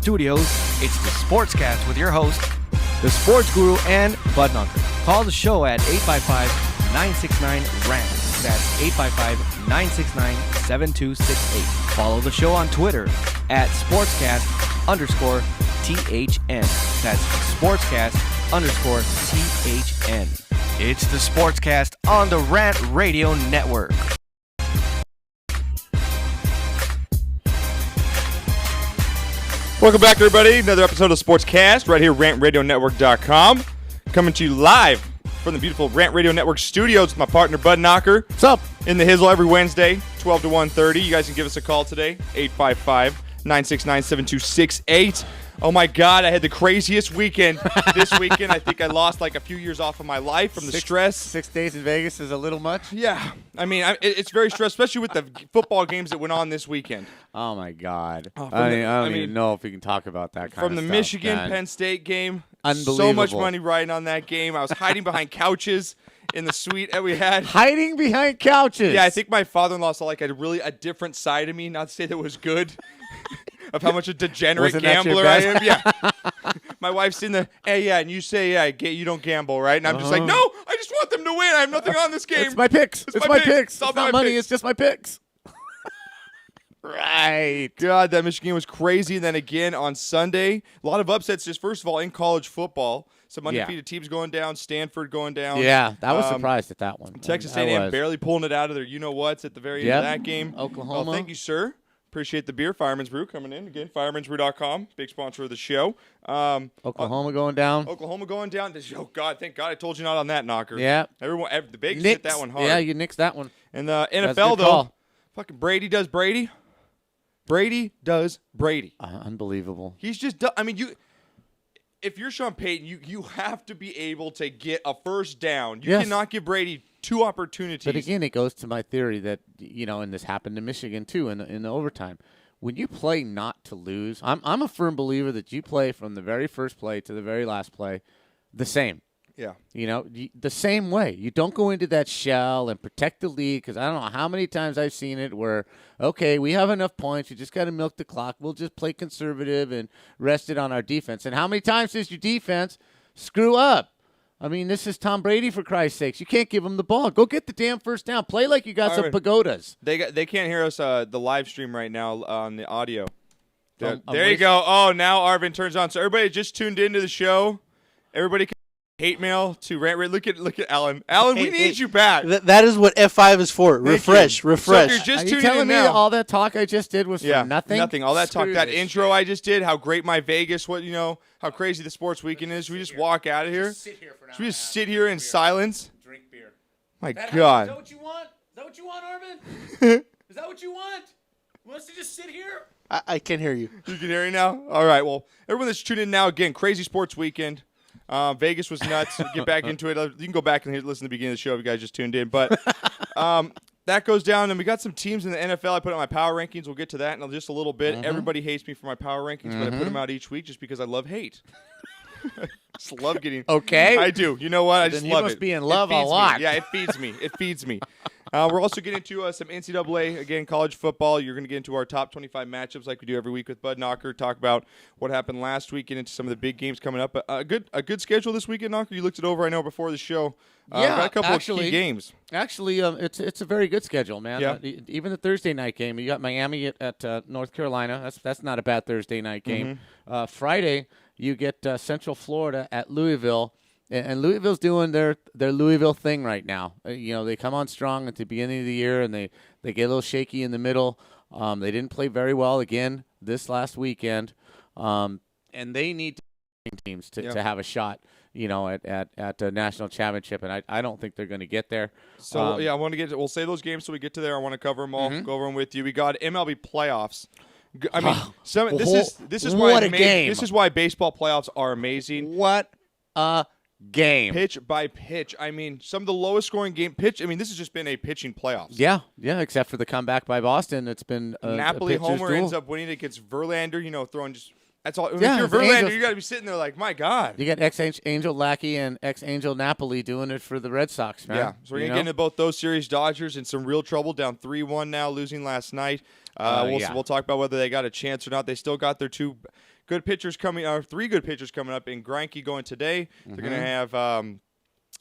studios, it's the SportsCast with your host, the sports guru and Bud Knocker. Call the show at 855-969-RANT. That's 855-969-7268. Follow the show on Twitter at SportsCast_THN. That's SportsCast_THN. It's the SportsCast on the Rant Radio Network. Welcome back, everybody. Another episode of SportsCast right here, RantRadioNetwork.com. Coming to you live from the beautiful Rant Radio Network studios with my partner, Bud Knocker. What's up? In the Hizzle every Wednesday, 12 to 1:30. You guys can give us a call today, 855-969-7268. Oh, my God, I had the craziest weekend this weekend. I think I lost like a few years off of my life from the stress. 6 days in Vegas is a little much? Yeah. I mean, it's very stressful, especially with the football games that went on this weekend. Oh, my God. Oh, I don't even know if we can talk about that kind of stuff. From the Michigan-Penn State game. Unbelievable. So much money riding on that game. I was hiding behind couches in the suite that we had. Hiding behind couches? Yeah, I think my father-in-law saw like a different side of me, not to say that was good, of how much a degenerate gambler I am. Yeah. My wife's in the, hey, yeah, and you say, yeah, you don't gamble, right? And I'm just like, no, I just want them to win. I have nothing on this game. It's my picks. It's my picks. It's not money. picks. It's just my picks. Right. God, that Michigan was crazy. And then again on Sunday, a lot of upsets just, first of all, in college football. Some undefeated teams going down, Stanford going down. Yeah, I was surprised at that one. Texas A&M barely pulling it out of their you-know-whats at the very end of that game. Oklahoma. Oh, thank you, sir. Appreciate the beer. Fireman's Brew coming in. Again, fireman'sbrew.com, big sponsor of the show. Oklahoma going down. Oklahoma going down. Oh, God, thank God I told you not on that, Knocker. Yeah. The Bakes hit that one hard. Yeah, you nixed that one. And the NFL, though, fucking Brady does Brady. Brady does Brady. Unbelievable. He's just, I mean, if you're Sean Payton, you have to be able to get a first down. You cannot give Brady two opportunities. But again, it goes to my theory that, and this happened to Michigan too in the overtime. When you play not to lose, I'm a firm believer that you play from the very first play to the very last play the same. Yeah. The same way. You don't go into that shell and protect the lead, because I don't know how many times I've seen it where, okay, we have enough points. You just got to milk the clock. We'll just play conservative and rest it on our defense. And how many times does your defense screw up? I mean, this is Tom Brady, for Christ's sakes. You can't give him the ball. Go get the damn first down. Play like you got some pagodas. They can't hear us the live stream right now on the audio. There you go. Oh, now Arvin turns on. So everybody just tuned into the show. Everybody can hate mail to Rant. Look at Alan. Alan, we need you back. That is what F5 is for. Refresh. So if you're just Are you tuning telling in me now, all that talk I just did was for nothing? Nothing. All that Screw talk, that this intro shit. I just did, how great my Vegas, how crazy the sports weekend is. Should we just walk out of here? Should we just sit here in silence? Drink beer. My God. Is that what you want? Is that what you want, Arvin? Is that what you want? You want us to just sit here? I can't hear you. You can hear me now? All right. Well, everyone that's tuned in now, again, crazy sports weekend. Vegas was nuts. Get back into it. You can go back and listen to the beginning of the show if you guys just tuned in. But that goes down, and we got some teams in the NFL. I put out my power rankings. We'll get to that in just a little bit. Everybody hates me for my power rankings, but I put them out each week just because I love hate. Just love getting. Okay. I do. You know what? I just love it. You must be in love It a feeds lot. me. Yeah, it feeds me. It feeds me. We're also getting into some NCAA, again, college football. You're going to get into our top 25 matchups like we do every week with Bud Knocker. Talk about what happened last week, get into some of the big games coming up. A good schedule this weekend, Knocker. You looked it over, I know, before the show. Got a couple of key games. Actually, it's a very good schedule, man. Yeah. Even the Thursday night game, you got Miami at North Carolina. That's not a bad Thursday night game. Friday, you get Central Florida at Louisville. And Louisville's doing their Louisville thing right now. They come on strong at the beginning of the year, and they get a little shaky in the middle. They didn't play very well again this last weekend, and they need teams to have a shot. At a national championship, and I don't think they're going to get there. So I want to we'll save those games so we get to there. I want to cover them all. Go over them with you. We got MLB playoffs. I mean, this is why baseball playoffs are amazing. What a game. Pitch by pitch. I mean, some of the lowest scoring game pitch. I mean, this has just been a pitching playoffs. Yeah, except for the comeback by Boston. It's been Napoli a homer duel. ends up winning against Verlander, throwing just that's all. Yeah, if you're Verlander, you got to be sitting there like, my God. You got ex-Angel Lackey and ex-Angel Napoli doing it for the Red Sox, man. Yeah, so we're going to get into both those series. Dodgers in some real trouble, down 3-1 now, losing last night. We'll talk about whether they got a chance or not. They still got their two good pitchers coming. 3 good pitchers coming up. In Greinke going today. They're going to have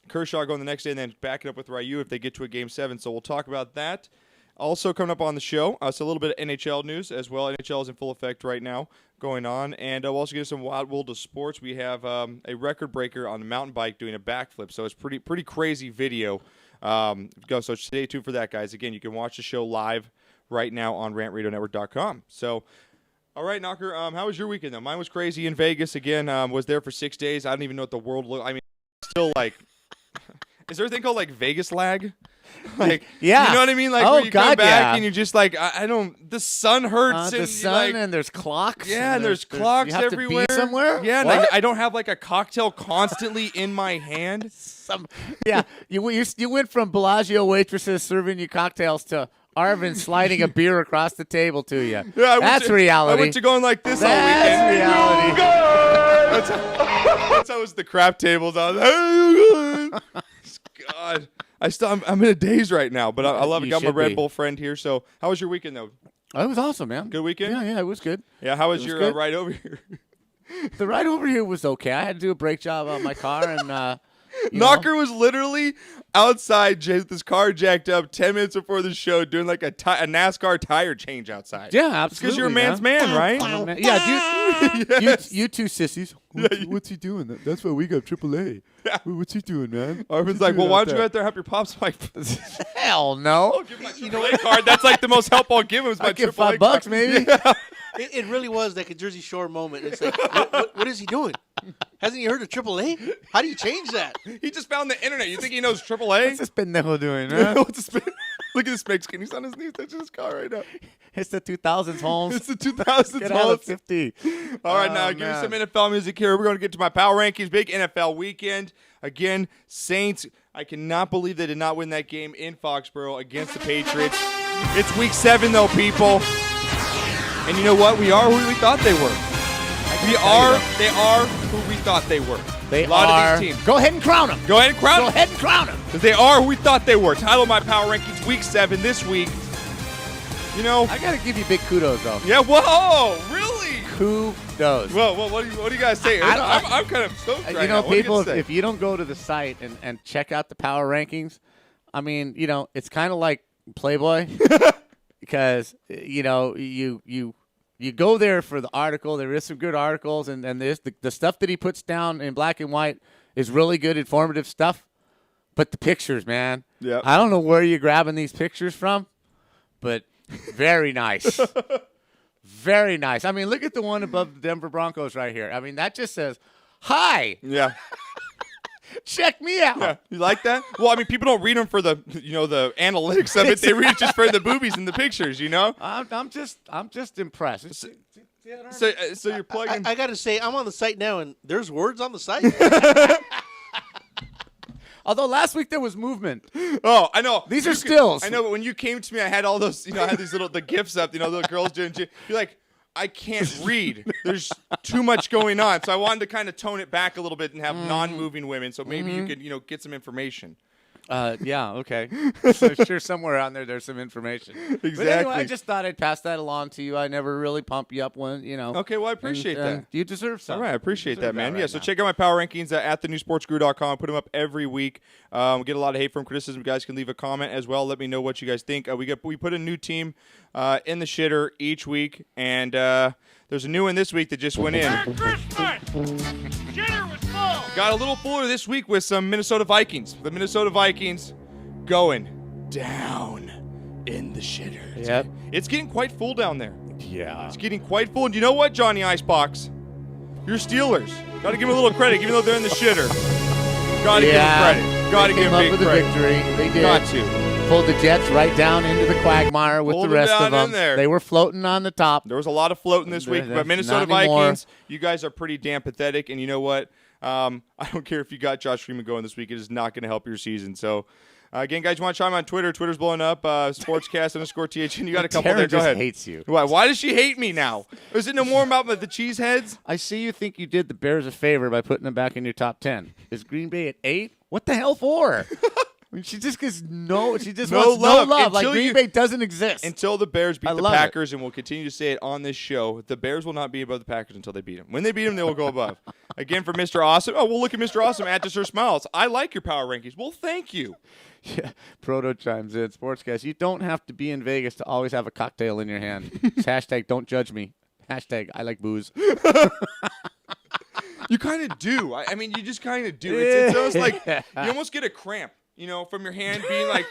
Kershaw going the next day, and then back it up with Ryu if they get to a Game 7. So we'll talk about that. Also coming up on the show, it's a little bit of NHL news as well. NHL is in full effect right now going on. And we'll also get some wild world of sports. We have a record breaker on the mountain bike doing a backflip. So it's pretty crazy video. So stay tuned for that, guys. Again, you can watch the show live right now on rantradionetwork.com. So, all right, Knocker, how was your weekend, though? Mine was crazy in Vegas. Again, was there for 6 days. I don't even know what the world looked like. I mean, still like, is there a thing called like Vegas lag? Like, yeah. You know what I mean? Like, where you come back and you're just like, I don't, the sun hurts. The sun, and there's clocks. Yeah, and there's clocks you have everywhere. To be somewhere? Yeah, and I don't have like a cocktail constantly in my hand. You went from Bellagio waitresses serving you cocktails to Arvin sliding a beer across the table to you. Yeah, that's reality. I went to going like this all weekend. That's reality. That's how it was the crap tables. I was like, God. I'm in a daze right now, but I love it. Got my Red Bull friend here. So, how was your weekend, though? Oh, it was awesome, man. Good weekend? Yeah, it was good. Yeah, how was your ride over here? The ride over here was okay. I had to do a brake job on my car, and Knocker was literally outside with his car jacked up 10 minutes before the show doing like a NASCAR tire change outside. Yeah, absolutely. It's because you're a man's man, right? Yeah, yes. you two sissies. What's he doing? That's why we got AAA. Yeah. What's he doing, man? Arvin's like, well, why don't you go out there and help your pops bike? Hell no. I'll give my AAA card. That's like the most help I'll give him is my I'll give AAA $5 card. maybe. Yeah. It really was like a Jersey Shore moment. It's like, what is he doing? Hasn't he heard of AAA? How do you change that? He just found the internet. You think he knows AAA? What's this pendejo doing, man? Look at this Mexican. He's on his knees touching his car right now. It's the 2000s, Holmes. It's the 2000s, Get out of 50. All right, now give me some NFL music here. We're going to get to my power rankings. Big NFL weekend. Again, Saints. I cannot believe they did not win that game in Foxborough against the Patriots. It's week 7, though, people. And you know what? We are who we thought they were. They are who we thought they were. They a lot are. of these teams. Go ahead and crown them. Go ahead and crown them. Go ahead and crown them. Because they are who we thought they were. Title of my power rankings, week 7 this week. You know. I got to give you big kudos, though. Yeah, whoa, really? Kudos. Well, what do you guys say? I'm kind of stoked right now. You know, What do people, say? if you don't go to the site and check out the power rankings, I mean, you know, it's kind of like Playboy because, you know, you go there for the article. There is some good articles, and there's the stuff that he puts down in black and white is really good, informative stuff. But the pictures, man. Yeah. I don't know where you're grabbing these pictures from, but very nice. Very nice. I mean, look at the one above the Denver Broncos right here. I mean, that just says, hi. Yeah. Check me out. Yeah. You like that? Well, I mean, people don't read them for the analytics of it. They read it just for the boobies and the pictures, you know? I'm just impressed. So you're plugging. I got to say, I'm on the site now, and there's words on the site. Although last week there was movement. Oh, I know. These are stills. I know, but when you came to me, I had all those, I had these the gifs up, the girls doing. You're like, I can't read. There's too much going on. So I wanted to kind of tone it back a little bit and have non-moving women. So maybe you could, get some information. Yeah, okay. So sure, somewhere on there's some information. Exactly. But anyway, I just thought I'd pass that along to you. I never really pump you up when, Okay, well, I appreciate that. You deserve some. All right, I appreciate that, man. Right Yeah, so now. check out my power rankings at thenewsportsguru.com. I put them up every week. We get a lot of hate from criticism. You guys can leave a comment as well. Let me know what you guys think. We put a new team in the shitter each week, and there's a new one this week that just went in. Merry Christmas! Shitter was full! Got a little fuller this week with some Minnesota Vikings. The Minnesota Vikings going down in the shitter. Yep. It's getting quite full down there. Yeah. It's getting quite full. And you know what, Johnny Icebox? Your Steelers. Got to give them a little credit, even though they're in the shitter. Got to give them credit. Got to give Came them up big with a credit. victory. They did. Got to. Pulled the Jets right down into the quagmire with Pulled the rest them of down them. in there. They were floating on the top. There was a lot of floating this week, but Minnesota Not anymore. Vikings, you guys are pretty damn pathetic. And you know what? I don't care if you got Josh Freeman going this week. It is not going to help your season. So, again, guys, you want to chime on Twitter? Twitter's blowing up. SportsCast_THN. You got a couple Tara there. Go just ahead. hates you. Why does she hate me now? Is it no more about the cheeseheads? I see you think you did the Bears a favor by putting them back in your top 10. Is Green Bay at 8? What the hell for? I mean, she just gets she just No wants love no love. Like until Green you- Bay doesn't exist. Until the Bears beat I the love it. Packers, and we'll continue to say it on this show, the Bears will not be above the Packers until they beat them. When they beat them, they will go above. Again, for Mr. Awesome. Oh, we'll look at Mr. Awesome at Sir Smiles. I like your power rankings. Well, thank you. Yeah, Proto chimes in. Sportscast, you don't have to be in Vegas to always have a cocktail in your hand. It's hashtag don't judge me. Hashtag I like booze. You kind of do. I mean, you just kind of do. It's almost like you almost get a cramp, from your hand being like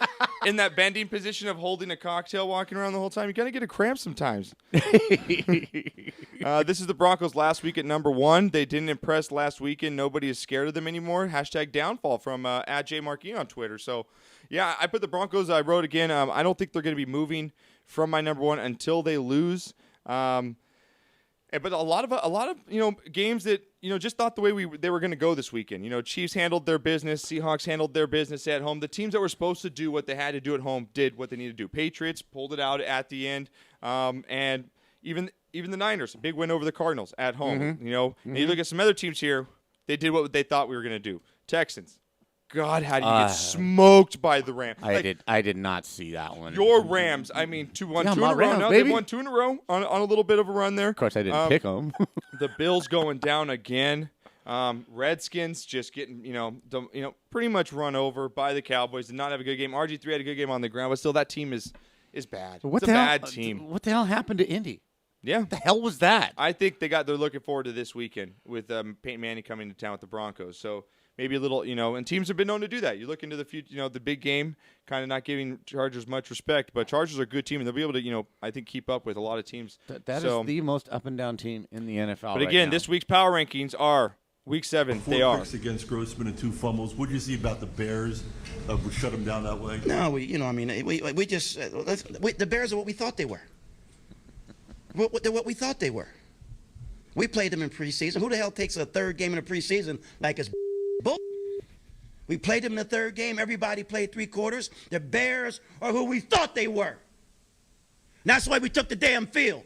in that bending position of holding a cocktail walking around the whole time. You kind of get a cramp sometimes. This is the Broncos last week at number 1. They didn't impress last weekend. Nobody is scared of them anymore. Hashtag downfall from at @JMarquis on Twitter. So, yeah, I put the Broncos. I wrote again. I don't think they're going to be moving from my number 1 until they lose. But a lot of games that just thought the way they were going to go this weekend. Chiefs handled their business, Seahawks handled their business at home. The teams that were supposed to do what they had to do at home did what they needed to do. Patriots pulled it out at the end, and even the Niners, a big win over the Cardinals at home. And you look at some other teams here, they did what they thought we were going to do. Texans. God, how do you get smoked by the Rams? I did not see that one. Your Rams, I mean, two in a row. Rams, No, baby. they won 2 in a row on a little bit of a run there. Of course, I didn't pick them. The Bills going down again. Redskins just getting, pretty much run over by the Cowboys. Did not have a good game. RG3 had a good game on the ground, but still, that team is bad. What It's the a hell, bad team. What the hell happened to Indy? Yeah. What the hell was that? I think they're looking forward to this weekend with Peyton Manning coming to town with the Broncos. So maybe a little, and teams have been known to do that. You look into the future, the big game, kind of not giving Chargers much respect, but Chargers are a good team, and they'll be able to, I think, keep up with a lot of teams. That is the most up and down team in the NFL. But again, this week's power rankings are Week 7. 4 they are. picks against Grossman and 2 fumbles. What do you see about the Bears? We shut them down that way. No, we just the Bears are what we thought they were. What we thought they were. We played them in preseason. Who the hell takes a third game in the preseason like it's bull? We played them in the third game. Everybody played 3 quarters. The Bears are who we thought they were. And that's why we took the damn field.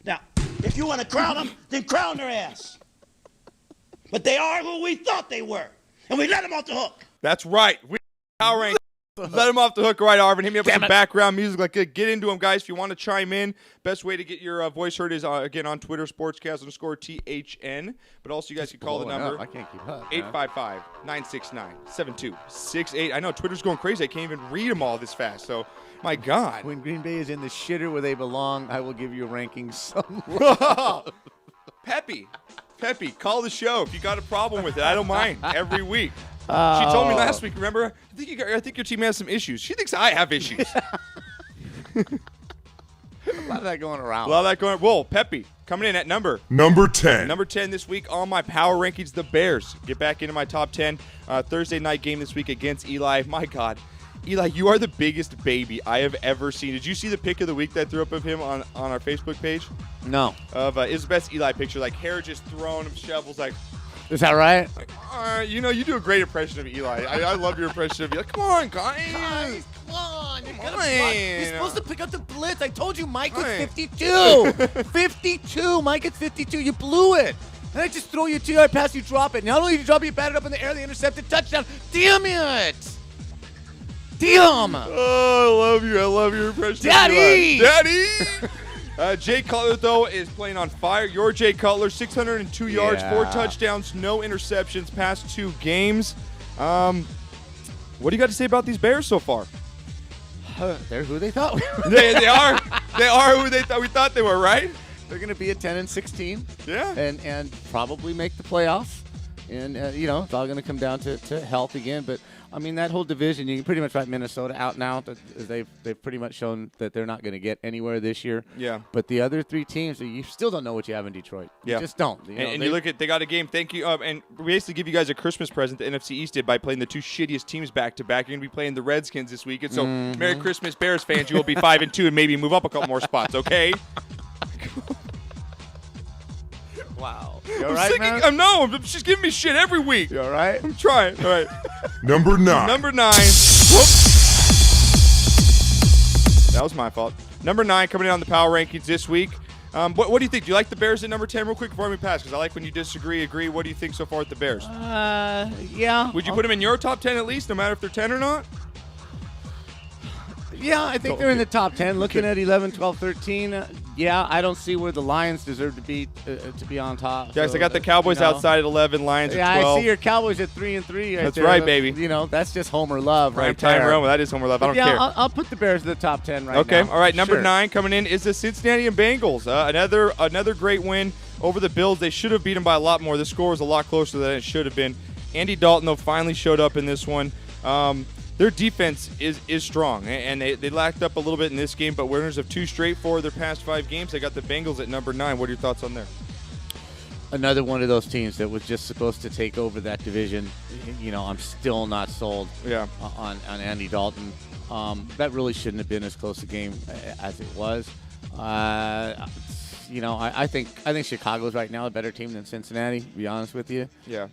Now, if you want to crown them, then crown their ass. But they are who we thought they were. And we let them off the hook. That's right. We power rank. Let them off the hook, right, Arvin? Hit me up with some background music. Get into them, guys. If you want to chime in, best way to get your voice heard is, again, on Twitter, SportsCast_THN. But also, you guys can call the number. I can't keep up. 855-969-7268. I know, Twitter's going crazy. I can't even read them all this fast. So, my God. When Green Bay is in the shitter where they belong, I will give you rankings somewhere. Peppy, call the show if you got a problem with it. I don't mind. Every week. She told me last week, remember? I think your team has some issues. She thinks I have issues. A lot of that going around. Whoa, Peppy, coming in at number 10. Number 10 this week on my power rankings, the Bears. Get back into my top 10. Thursday night game this week against Eli. My God. Eli, you are the biggest baby I have ever seen. Did you see the pic of the week that I threw up of him on our Facebook page? No. It's the best Eli picture. Like, hair just thrown, shovels, like... Is that right? You do a great impression of Eli. I love your impression of Eli. Come on, guys. Come on. You're supposed to pick up the blitz. I told you Mike was 52. 52. Mike is 52. You blew it. And I just throw you a 2-yard pass, you drop it. Not only did you drop it, you batted up in the air, the intercepted touchdown. Damn it. Damn. Oh, I love your impression Daddy. of Eli. Daddy. Jay Cutler, though, is playing on fire. Your Jay Cutler, 602 yards, 4 touchdowns, no interceptions, past 2 games. What do you got to say about these Bears so far? They're who they thought we were. They are. They are who we thought they were, right? They're going to be at 10-16. Yeah. And probably make the playoffs. And, it's all going to come down to health again. But, I mean, that whole division, you can pretty much write Minnesota out now. They've pretty much shown that they're not going to get anywhere this year. Yeah. But the other 3 teams, you still don't know what you have in Detroit. You just don't. And you look at, they got a game. Thank you. And we basically give you guys a Christmas present the NFC East did by playing the 2 shittiest teams back-to-back. You're going to be playing the Redskins this week. And so, Merry Christmas, Bears fans. You will be 5-2 and maybe move up a couple more spots, okay? Wow. You all right, man? She's giving me shit every week. You all right? I'm trying. All right. Number 9. Number 9. Whoops. That was my fault. Number 9 coming in on the power rankings this week. What do you think? Do you like the Bears at number 10 real quick before we pass? Because I like when you disagree, agree. What do you think so far with the Bears? Yeah. Would you put them in your top 10 at least, no matter if they're 10 or not? Yeah, I think they're in the top 10. Looking at 11, 12, 13, yeah, I don't see where the Lions deserve to be on top. Guys, So, I got the Cowboys outside at 11, Lions yeah, at 12. I see your Cowboys at 3-3. That's there. right, baby. That's just Homer love right Time there. Rome. That is Homer Love. I don't care. I'll put the Bears in the top 10 right now. Okay, all right. Number Sure. 9 coming in is the Cincinnati and Bengals. Another great win over the Bills. They should have beat them by a lot more. The score was a lot closer than it should have been. Andy Dalton, though, finally showed up in this one. Their defense is strong, and they lacked up a little bit in this game, but winners of 2 straight for their past 5 games. They got the Bengals at number 9. What are your thoughts on there? Another one of those teams that was just supposed to take over that division. I'm still not sold on Andy Dalton. That really shouldn't have been as close a game as it was. I think Chicago's right now a better team than Cincinnati, to be honest with you. Yeah.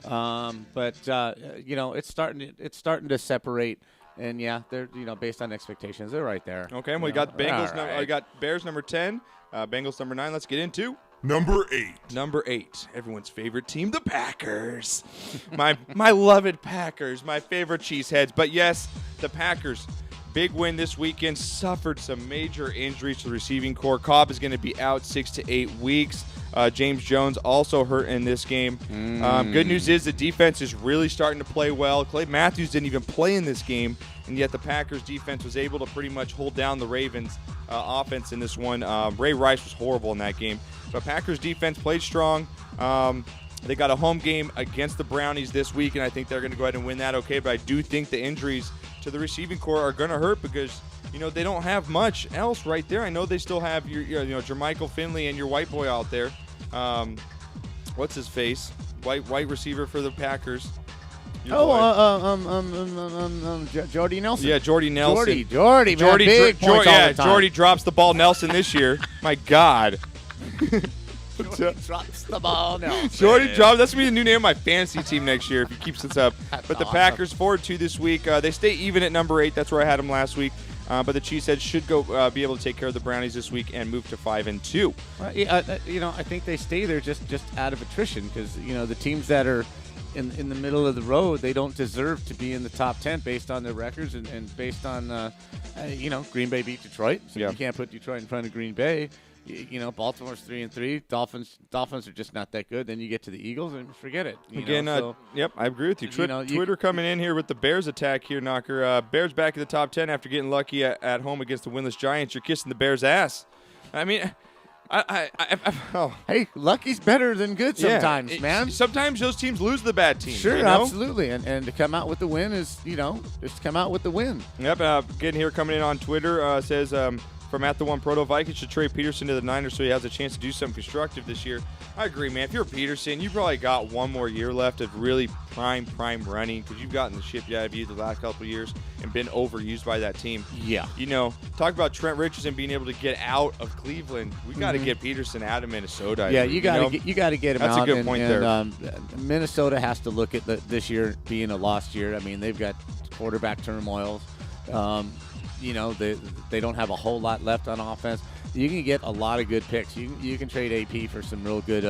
But it's starting to separate. And yeah, they're based on expectations, they're right there. Okay, and we got Bengals. Right. I got Bears number 10, Bengals number 9. Let's get into Number 8. number 8. Everyone's favorite team, the Packers. my loved Packers, my favorite cheeseheads. But yes, the Packers. Big win this weekend. Suffered some major injuries to the receiving core. Cobb is going to be out 6 to 8 weeks. James Jones also hurt in this game. Good news is the defense is really starting to play well. Clay Matthews didn't even play in this game, and yet the Packers defense was able to pretty much hold down the Ravens offense in this one. Ray Rice was horrible in that game. But Packers defense played strong. They got a home game against the Brownies this week, and I think they're going to go ahead and win that okay. But I do think the injuries to the receiving core are going to hurt because, they don't have much else right there. I know they still have your Jermichael Finley and your white boy out there. What's his face? White receiver for the Packers. Jordy Nelson. Yeah, Jordy Nelson. Jordy, man, big points all the time. Jordy drops the ball Nelson this year. My God. Jordy drops the ball Nelson. Jordy drops. That's going to be the new name of my fantasy team next year if he keeps this up. That's but the awesome. Packers 4-2 this week. They stay even at number 8. That's where I had them last week. But the Cheeseheads should go be able to take care of the Brownies this week and move to 5-2. I think they stay there just out of attrition because the teams that are in the middle of the road, they don't deserve to be in the top 10 based on their records and based on Green Bay beat Detroit, so you can't put Detroit in front of Green Bay. Baltimore's 3-3. Dolphins are just not that good. Then you get to the Eagles and forget it. Yep, I agree with you. Twitter coming in here with the Bears attack here, Knocker. Bears back in the top 10 after getting lucky at home against the winless Giants. You're kissing the Bears' ass. I mean, Hey, lucky's better than good sometimes, man. Sometimes those teams lose the bad teams. Sure, absolutely. And to come out with the win is, just come out with the win. Yep, getting here coming in on Twitter says from at the one Proto Vikings should trade Peterson to the Niners so he has a chance to do something constructive this year. I agree, man. If you're Peterson, you probably got one more year left of really prime running because you've gotten the shit out of you the last couple of years and been overused by that team. Yeah. Talk about Trent Richardson being able to get out of Cleveland. We got to get Peterson out of Minnesota. Yeah, you got to get him That's out. That's a good point there. Minnesota has to look at this year being a lost year. I mean, they've got quarterback turmoils. They don't have a whole lot left on offense. You can get a lot of good picks. You can trade AP for some real good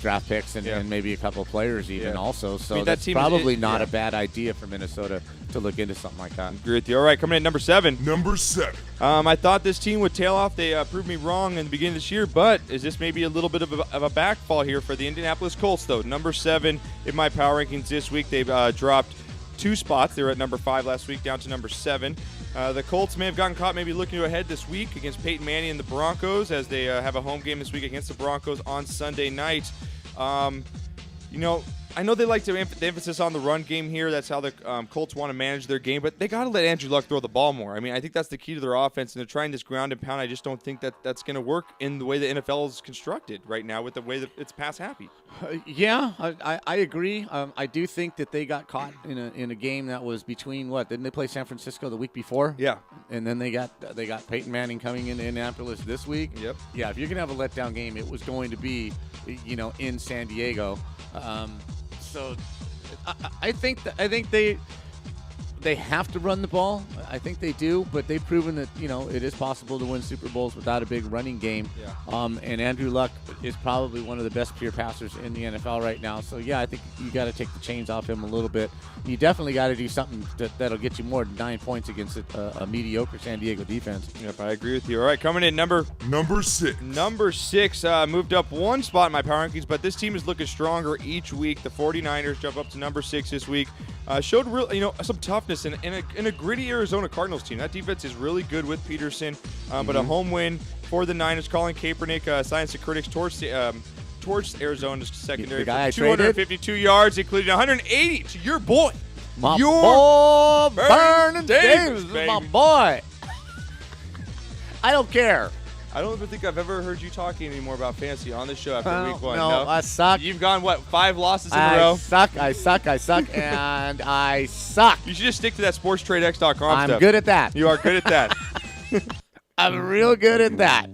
draft picks and maybe a couple of players even also. So that's probably not a bad idea for Minnesota to look into something like that. Agree with you. All right, coming in at number 7. Number 7. I thought this team would tail off. They proved me wrong in the beginning of this year, but is this maybe a little bit of a backfall here for the Indianapolis Colts, though? Number 7 in my power rankings this week. They've dropped 2 spots. They were at number 5 last week, down to number 7. The Colts may have gotten caught maybe looking ahead this week against Peyton Manning and the Broncos as they have a home game this week against the Broncos on Sunday night. I know they like to the emphasis on the run game here. That's how the Colts want to manage their game, but they got to let Andrew Luck throw the ball more. I mean, I think that's the key to their offense, and they're trying this ground and pound. I just don't think that's going to work in the way the NFL is constructed right now with the way that it's pass happy. I agree. I do think that they got caught in a game that was between Didn't they play San Francisco the week before? Yeah. And then they got Peyton Manning coming into Indianapolis this week. Yep. Yeah, if you're going to have a letdown game, it was going to be, in San Diego. So I think they have to run the ball. I think they do, but they've proven that, it is possible to win Super Bowls without a big running game. Yeah. And Andrew Luck is probably one of the best pure passers in the NFL right now. So, yeah, I think you got to take the chains off him a little bit. You definitely got to do something that'll get you more than 9 points against a mediocre San Diego defense. Yep, I agree with you. All right, coming in number 6. Number 6 moved up one spot in my power rankings, but this team is looking stronger each week. The 49ers jump up to number 6 this week. Showed real, some toughness in a gritty Arizona Cardinals team. That defense is really good with Peterson, but a home win for the Niners. Colin Kaepernick, science and critics towards Arizona's secondary The guy for 252 yards, including 180 to your boy. My Your boy, Vernon Davis, Davis, baby. my boy. I don't care. I don't even think I've ever heard you talking anymore about fantasy on the show after week 1. No, I suck. You've gone, 5 losses in a I row? suck, and I suck. You should just stick to that sportstradex.com I'm stuff. good at that. You are good at that. I'm real good at that.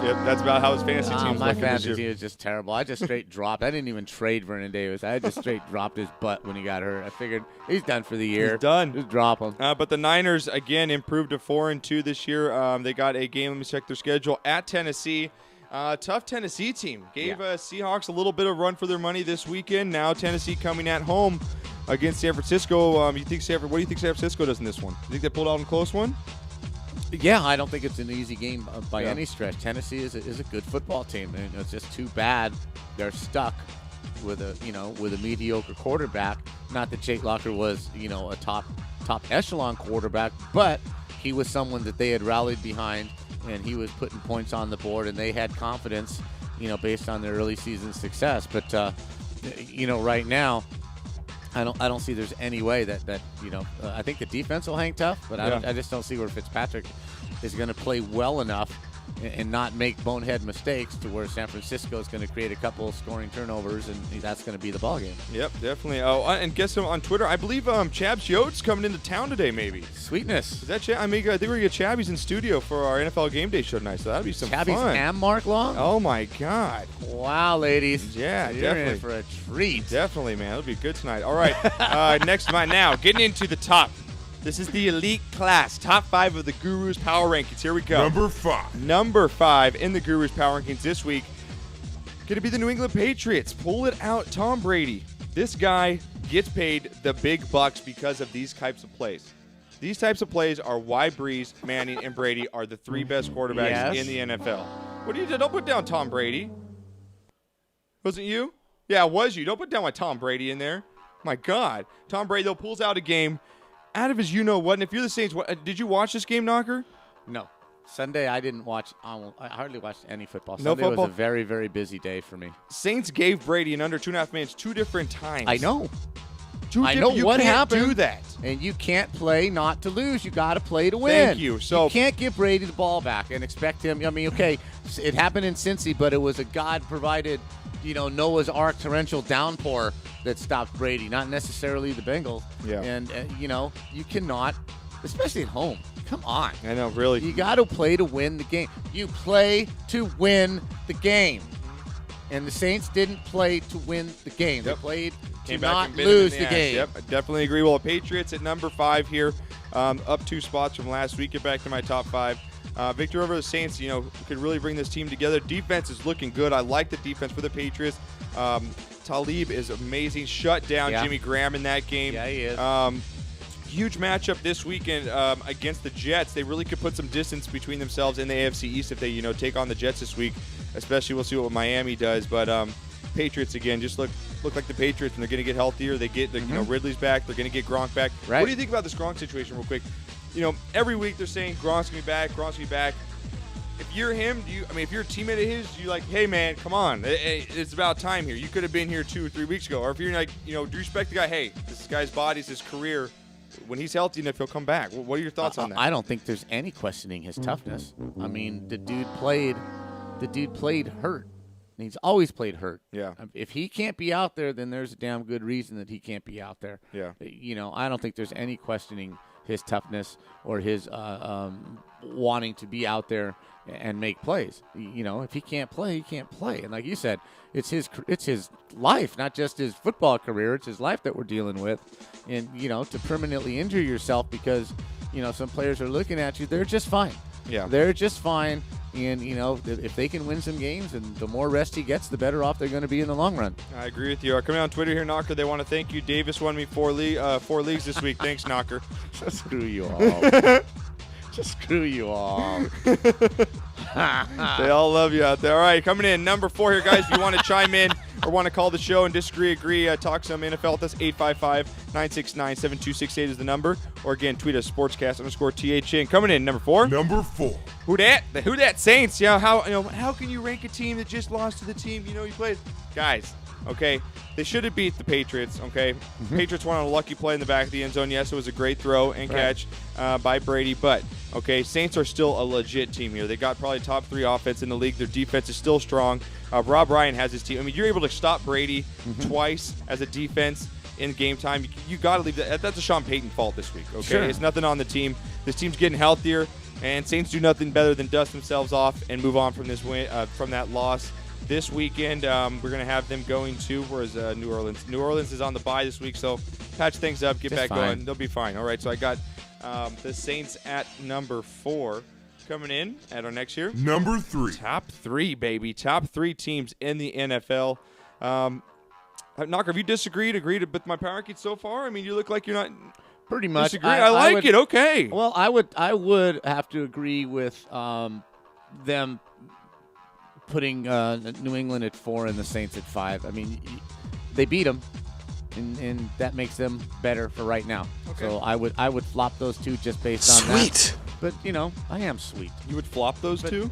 Yep, that's about how his fantasy team's My looking this fantasy year. team is just terrible. I just straight dropped. I didn't even trade Vernon Davis. I just straight dropped his butt when he got hurt. I figured he's done for the year. He's done. Just drop him. But the Niners, again, improved to 4-2 this year. They got a game, let me check their schedule, at Tennessee. Tough Tennessee team. Gave Seahawks a little bit of run for their money this weekend. Now Tennessee coming at home against San Francisco. What do you think San Francisco does in this one? You think they pulled out a close one? Yeah, I don't think it's an easy game by Yeah. any stretch. Tennessee is a good football team, and it's just too bad they're stuck with a mediocre quarterback. Not that Jake Locker was a top echelon quarterback, but he was someone that they had rallied behind, and he was putting points on the board, and they had confidence, based on their early season success. But right now, I don't see there's any way that I think the defense will hang tough, but I just don't see where Fitzpatrick is going to play well enough and not make bonehead mistakes to where San Francisco is going to create a couple of scoring turnovers, and that's going to be the ballgame. Yep, definitely. Oh, and guess who on Twitter? I believe Chabs Yotes coming into town today, maybe. Sweetness. Is that I think we're going to get Chabby's in studio for our NFL Game Day show tonight, so that'll be some Tabby's fun. and Mark Long? Oh, my God. Wow, ladies. Yeah, You're definitely. in for a treat. Definitely, man. It'll be good tonight. All right, next to mine now. Getting into the top. This is the elite class. Top 5 of the Gurus Power Rankings. Here we go. Number 5 in the Gurus Power Rankings this week. Going to be the New England Patriots. Pull it out, Tom Brady. This guy gets paid the big bucks because of these types of plays. These types of plays are why Breeze, Manning, and Brady are the 3 best quarterbacks in the NFL. What do you do? Don't put down Tom Brady. Wasn't you? Yeah, it was you. Don't put down my Tom Brady in there. My God. Tom Brady, though, pulls out a game out of his you-know-what. And if you're the Saints, did you watch this game, Knocker? No. Sunday, I didn't watch. I hardly watched any football. No Sunday football? was a very, very busy day for me. Saints gave Brady in under 2.5 minutes 2 different times. I know. I know you what can't happened. do that. And you can't play not to lose. You got to play to win. Thank you. So you can't give Brady the ball back and expect him. I mean, okay, it happened in Cincy, but it was a God-provided, Noah's Ark torrential downpour that stopped Brady, not necessarily the Bengals. Yeah. And you cannot, especially at home. Come on. I know, really. You got to play to win the game. You play to win the game. And the Saints didn't play to win the game. Yep. They played to Came back not and bit him in lose the ass. game. Yep, I definitely agree. Well, the Patriots at number 5 here, up 2 spots from last week. Get back to my top 5. Victor over the Saints, could really bring this team together. Defense is looking good. I like the defense for the Patriots. Talib is amazing. Shut down Jimmy Graham in that game. Yeah, he is. Huge matchup this weekend against the Jets. They really could put some distance between themselves in the AFC East if they, take on the Jets this week. Especially, we'll see what Miami does. But Patriots again just look like the Patriots, and they're going to get healthier. Ridley's back. They're going to get Gronk back. Right. What do you think about this Gronk situation, real quick? Every week they're saying Gronk's going to be back. Gronk's going to be back. If you're him, if you're a teammate of his, you're like, hey man, come on, it's about time here. You could have been here 2 or 3 weeks ago. Or if you're like, do you respect the guy? Hey, this guy's body's his career. When he's healthy enough, he'll come back. What are your thoughts on that? I don't think there's any questioning his toughness. I mean, the dude played hurt. And he's always played hurt. Yeah. If he can't be out there, then there's a damn good reason that he can't be out there. Yeah. I don't think there's any questioning his toughness or his wanting to be out there and make plays. You know, if he can't play, he can't play. And like you said, it's his life, not just his football career. It's his life that we're dealing with. And, you know, to permanently injure yourself because, you know, some players are looking at you, they're just fine. Yeah. They're just fine. And, you know, if they can win some games and the more rest he gets, the better off they're going to be in the long run. I agree with you. Coming on Twitter here, Knocker, they want to thank you. Davis won me 4 leagues this week. Thanks, Knocker. Just screw you all. Just screw you all. They all love you out there. All right, coming in, number 4 here, guys. If you want to chime in or want to call the show and disagree, agree, talk some NFL with us, 855-969-7268 is the number. Or, again, tweet us, sportscast_THN. Coming in, number 4. Number 4. Who dat? The Who Dat Saints. Yeah, how can you rank a team that just lost to the team you played? Guys, okay, they should have beat the Patriots, okay? Patriots won on a lucky play in the back of the end zone. Yes, it was a great throw and catch by Brady, but, okay, Saints are still a legit team here. They got probably top 3 offense in the league. Their defense is still strong. Rob Ryan has his team. I mean, you're able to stop Brady twice as a defense in game time. You got to leave that. That's a Sean Payton fault this week, okay? Sure. It's nothing on the team. This team's getting healthier, and Saints do nothing better than dust themselves off and move on from this win, from that loss. This weekend, we're going to have them going to, where's New Orleans? New Orleans is on the bye this week, so patch things up, get Just back fine. going. They'll be fine. All right, so I got the Saints at number 4. Coming in at our next year. Number 3. Top 3, baby. Top 3 teams in the NFL. Knocker, have you agreed with my power rankings so far? I mean, you look like you're not Pretty much. disagreeing. I like it. Okay. Well, I would have to agree with them putting New England at 4 and the Saints at 5. I mean, they beat them, and that makes them better for right now. Okay. So I would flop those two just based on that. But, you know, I am sweet. You would flop those two?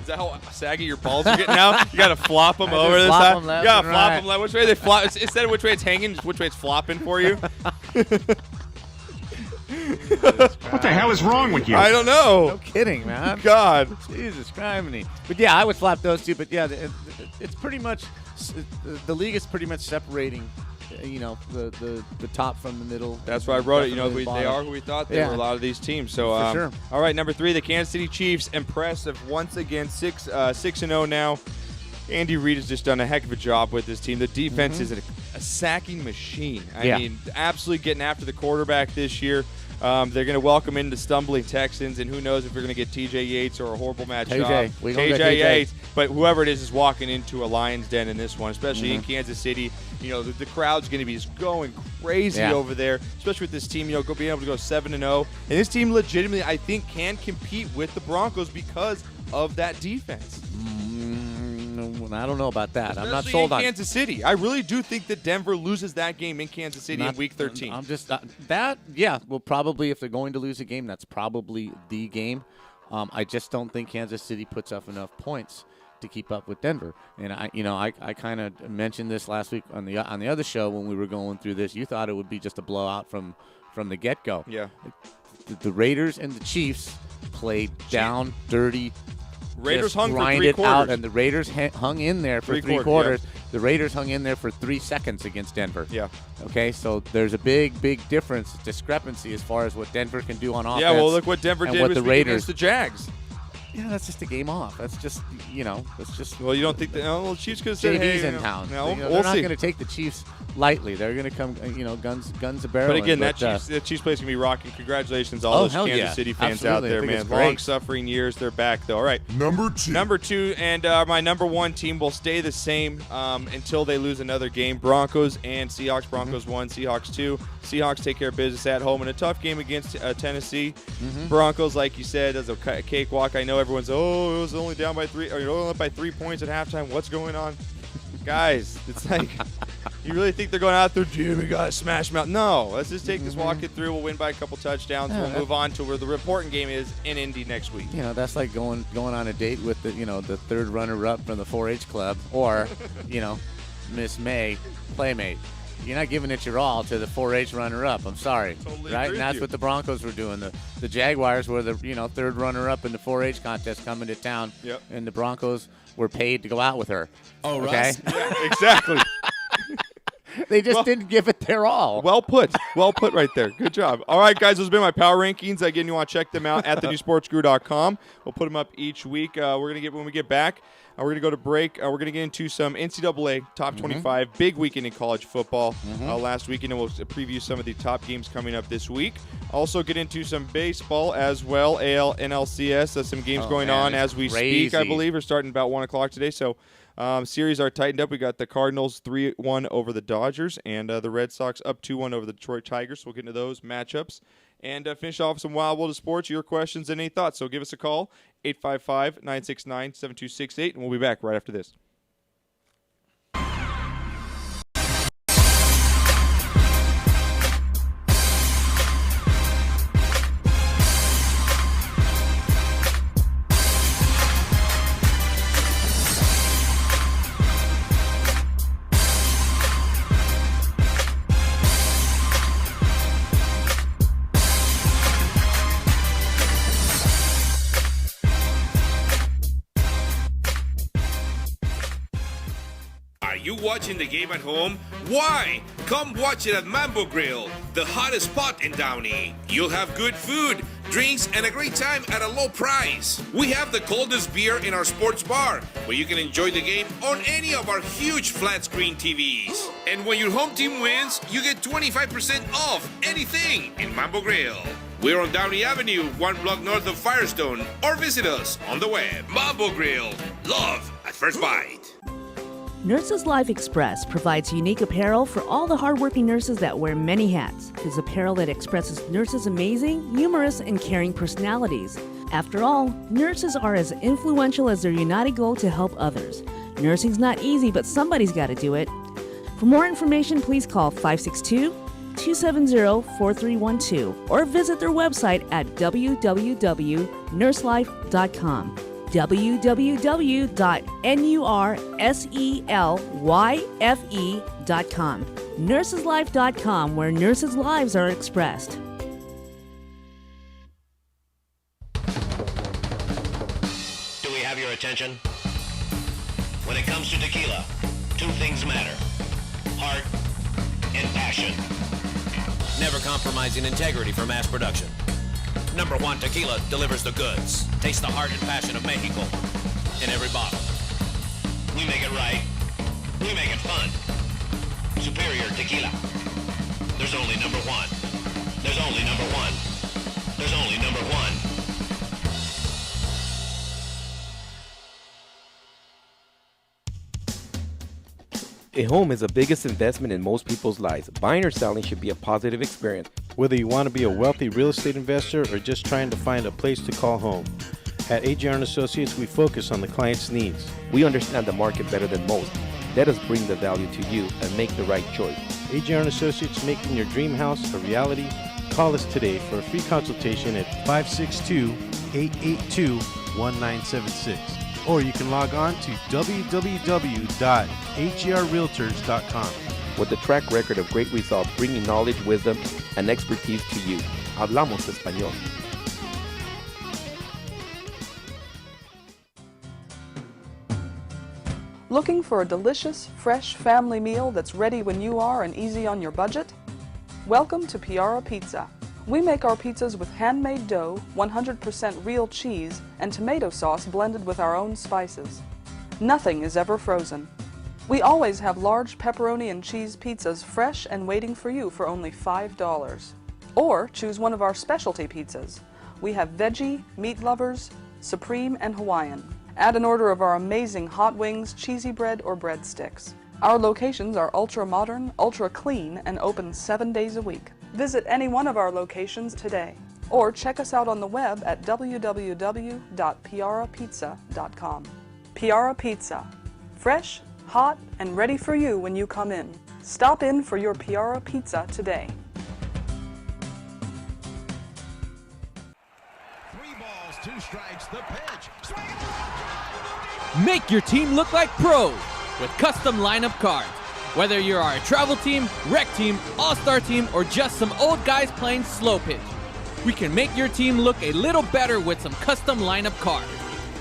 Is that how saggy your balls are getting now? You got to flop them over this flop side? them left You got and to flop right. them left. Which way they flop? Instead of which way it's hanging, just which way it's flopping for you? What the hell is wrong with you? I don't know. No kidding, man. God. Jesus Christ. But, yeah, I would flop those two. But, yeah, it's pretty much – the league is pretty much separating – you know, the top from the middle. That's why I wrote it. You know, definitely the they bottom. are who we thought they Yeah. were, a lot of these teams. So, For sure. All right, number 3, the Kansas City Chiefs. Impressive once again, 6-0 now. Andy Reid has just done a heck of a job with this team. The defense is a sacking machine. I mean, absolutely getting after the quarterback this year. They're going to welcome in the stumbling Texans, and who knows if we're going to get T.J. Yates or a horrible matchup. TJ Yates. But whoever it is walking into a lion's den in this one, especially in Kansas City. You know, the crowd's going to be just going crazy over there, especially with this team, you know, being able to go 7-0. And this team legitimately, I think, can compete with the Broncos because of that defense. I don't know about that. Especially I'm not sold in on Kansas City. I really do think that Denver loses that game in Kansas City in Week 13. I'm just that. Yeah, well, probably if they're going to lose a game, that's probably the game. I just don't think Kansas City puts up enough points to keep up with Denver. And I kind of mentioned this last week on the other show when we were going through this. You thought it would be just a blowout from the get-go. Yeah. The Raiders and the Chiefs played down, dirty. Raiders just hung for 3 grinded quarters. out, and the Raiders hung in there for 3 quarters. Yeah. The Raiders hung in there for 3 seconds against Denver. Yeah. Okay, so there's a big discrepancy as far as what Denver can do on offense. Yeah, well, look what Denver and did what this the week Raiders. against the Jags. Yeah, that's just a game off. That's just, that's just. Well, you don't think that? No, well, Chiefs could have said, JV's hey, in town. No, they're we'll not see. going to take the Chiefs lightly. They're going to come, guns a barrel. But again, that Chiefs play's going to be rocking. Congratulations to all those hell Kansas yeah. City fans Absolutely. out there, I think man. it's great. Long-suffering years. They're back, though. All right. Number 2. Number 2, and my number 1 team will stay the same until they lose another game. Broncos and Seahawks. Broncos 1, Seahawks 2. Seahawks take care of business at home in a tough game against Tennessee. Broncos, like you said, is a cakewalk. I know everyone's, it was only down by 3, or you're only up by 3 points at halftime. What's going on? Guys, it's like, you really think they're going out there, dude, we got to smash them out? No, let's just take this, walk it through. We'll win by a couple touchdowns. Yeah, we'll move on to where the important game is in Indy next week. That's like going on a date with the third runner-up from the 4-H club, or Miss May, playmate. You're not giving it your all to the 4-H runner-up. I'm sorry, Totally right? agree And that's with you. what the Broncos were doing. The Jaguars were the third runner-up in the 4-H contest coming to town, Yep. and the Broncos were paid to go out with her. Oh, okay? Russ? Yeah, exactly. They just didn't give it their all. Well put right there. Good job. All right, guys, those have been my power rankings. Again, you want to check them out at thenewsportsguru.com. We'll put them up each week. When we get back, we're going to go to break. We're going to get into some NCAA top 25, big weekend in college football last weekend, and we'll preview some of the top games coming up this week. Also get into some baseball as well, AL, NLCS. Some games going on as we speak, I believe, are starting about 1 o'clock today. So series are tightened up. We got the Cardinals 3-1 over the Dodgers, and the Red Sox up 2-1 over the Detroit Tigers. So we'll get into those matchups. And finish off some Wild World of Sports, your questions and any thoughts. So give us a call, 855-969-7268, and we'll be back right after this. You watching the game at home? Why? Come watch it at Mambo Grill, the hottest spot in Downey. You'll have good food, drinks, and a great time at a low price. We have the coldest beer in our sports bar, where you can enjoy the game on any of our huge flat screen TVs. And when your home team wins, you get 25% off anything in Mambo Grill. We're on Downey Avenue, 1 block north of Firestone, or visit us on the web. Mambo Grill, love at first bite. Nurses Life Express provides unique apparel for all the hardworking nurses that wear many hats. It's apparel that expresses nurses' amazing, humorous, and caring personalities. After all, nurses are as influential as their united goal to help others. Nursing's not easy, but somebody's got to do it. For more information, please call 562-270-4312 or visit their website at www.nurselife.com. www.nurselyfe.com. NursesLife.com, where nurses' lives are expressed. Do we have your attention? When it comes to tequila, 2 things matter: heart and passion. Never compromising integrity for mass production. Number 1 Tequila delivers the goods. Taste the heart and passion of Mexico in every bottle. We make it right. We make it fun. Superior Tequila. There's only number 1. There's only number 1. There's only number 1. A home is the biggest investment in most people's lives. Buying or selling should be a positive experience. Whether you want to be a wealthy real estate investor or just trying to find a place to call home. At AJR & Associates, we focus on the client's needs. We understand the market better than most. Let us bring the value to you and make the right choice. AJR & Associates, making your dream house a reality. Call us today for a free consultation at 562-882-1976. Or you can log on to www.hrrealtors.com. With a track record of great results, bringing knowledge, wisdom, and expertise to you. Hablamos español. Looking for a delicious, fresh family meal that's ready when you are and easy on your budget? Welcome to Piara Pizza. We make our pizzas with handmade dough, 100% real cheese, and tomato sauce blended with our own spices. Nothing is ever frozen. We always have large pepperoni and cheese pizzas fresh and waiting for you for only $5. Or choose one of our specialty pizzas. We have veggie, meat lovers, supreme, and Hawaiian. Add an order of our amazing hot wings, cheesy bread, or breadsticks. Our locations are ultra-modern, ultra-clean, and open 7 days a week. Visit any one of our locations today, or check us out on the web at www.piarapizza.com. Piara Pizza. Fresh, hot, and ready for you when you come in. Stop in for your Piara Pizza today. 3 balls, 2 strikes, the pitch. Make your team look like pros with custom lineup cards. Whether you are a travel team, rec team, all-star team, or just some old guys playing slow pitch, we can make your team look a little better with some custom lineup cards.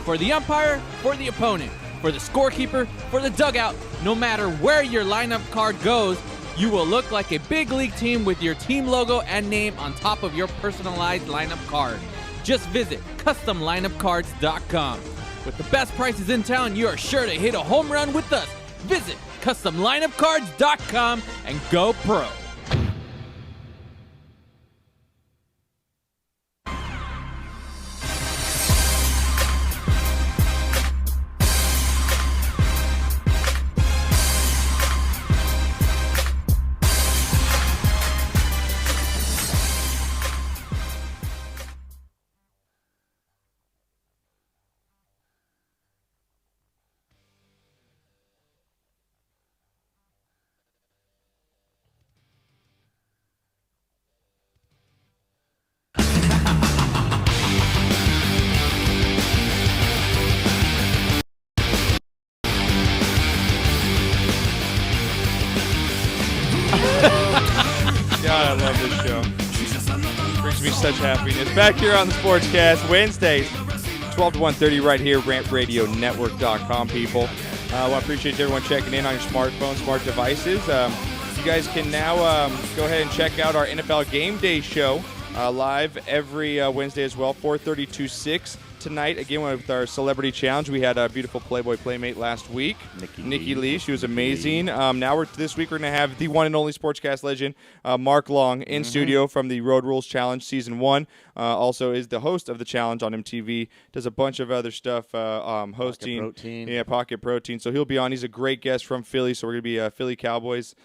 For the umpire, for the opponent, for the scorekeeper, for the dugout, no matter where your lineup card goes, You will look like a big league team with your team logo and name on top of your personalized lineup card. Just visit CustomLineupCards.com. With the best prices in town, you are sure to hit a home run with us. Visit CustomLineupCards.com and go pro. God, I love this show. Brings me such happiness. Back here on the Sportscast, Wednesdays, 12 to 1:30 right here, rantradionetwork.com, people. I appreciate everyone checking in on your smartphones, smart devices. You guys can now go ahead and check out our NFL Game Day show live every Wednesday as well, 4:30 to 6. Tonight, again, with our Celebrity Challenge, we had a beautiful Playboy Playmate last week, Nikki Lee. She was amazing. Now, this week, we're going to have the one and only Sportscast legend, Mark Long, in studio from the Road Rules Challenge Season 1. Also is the host of the challenge on MTV. Does a bunch of other stuff, hosting. Pocket Protein. Yeah, Pocket Protein. So he'll be on. He's a great guest from Philly, so we're going to be Philly Cowboys.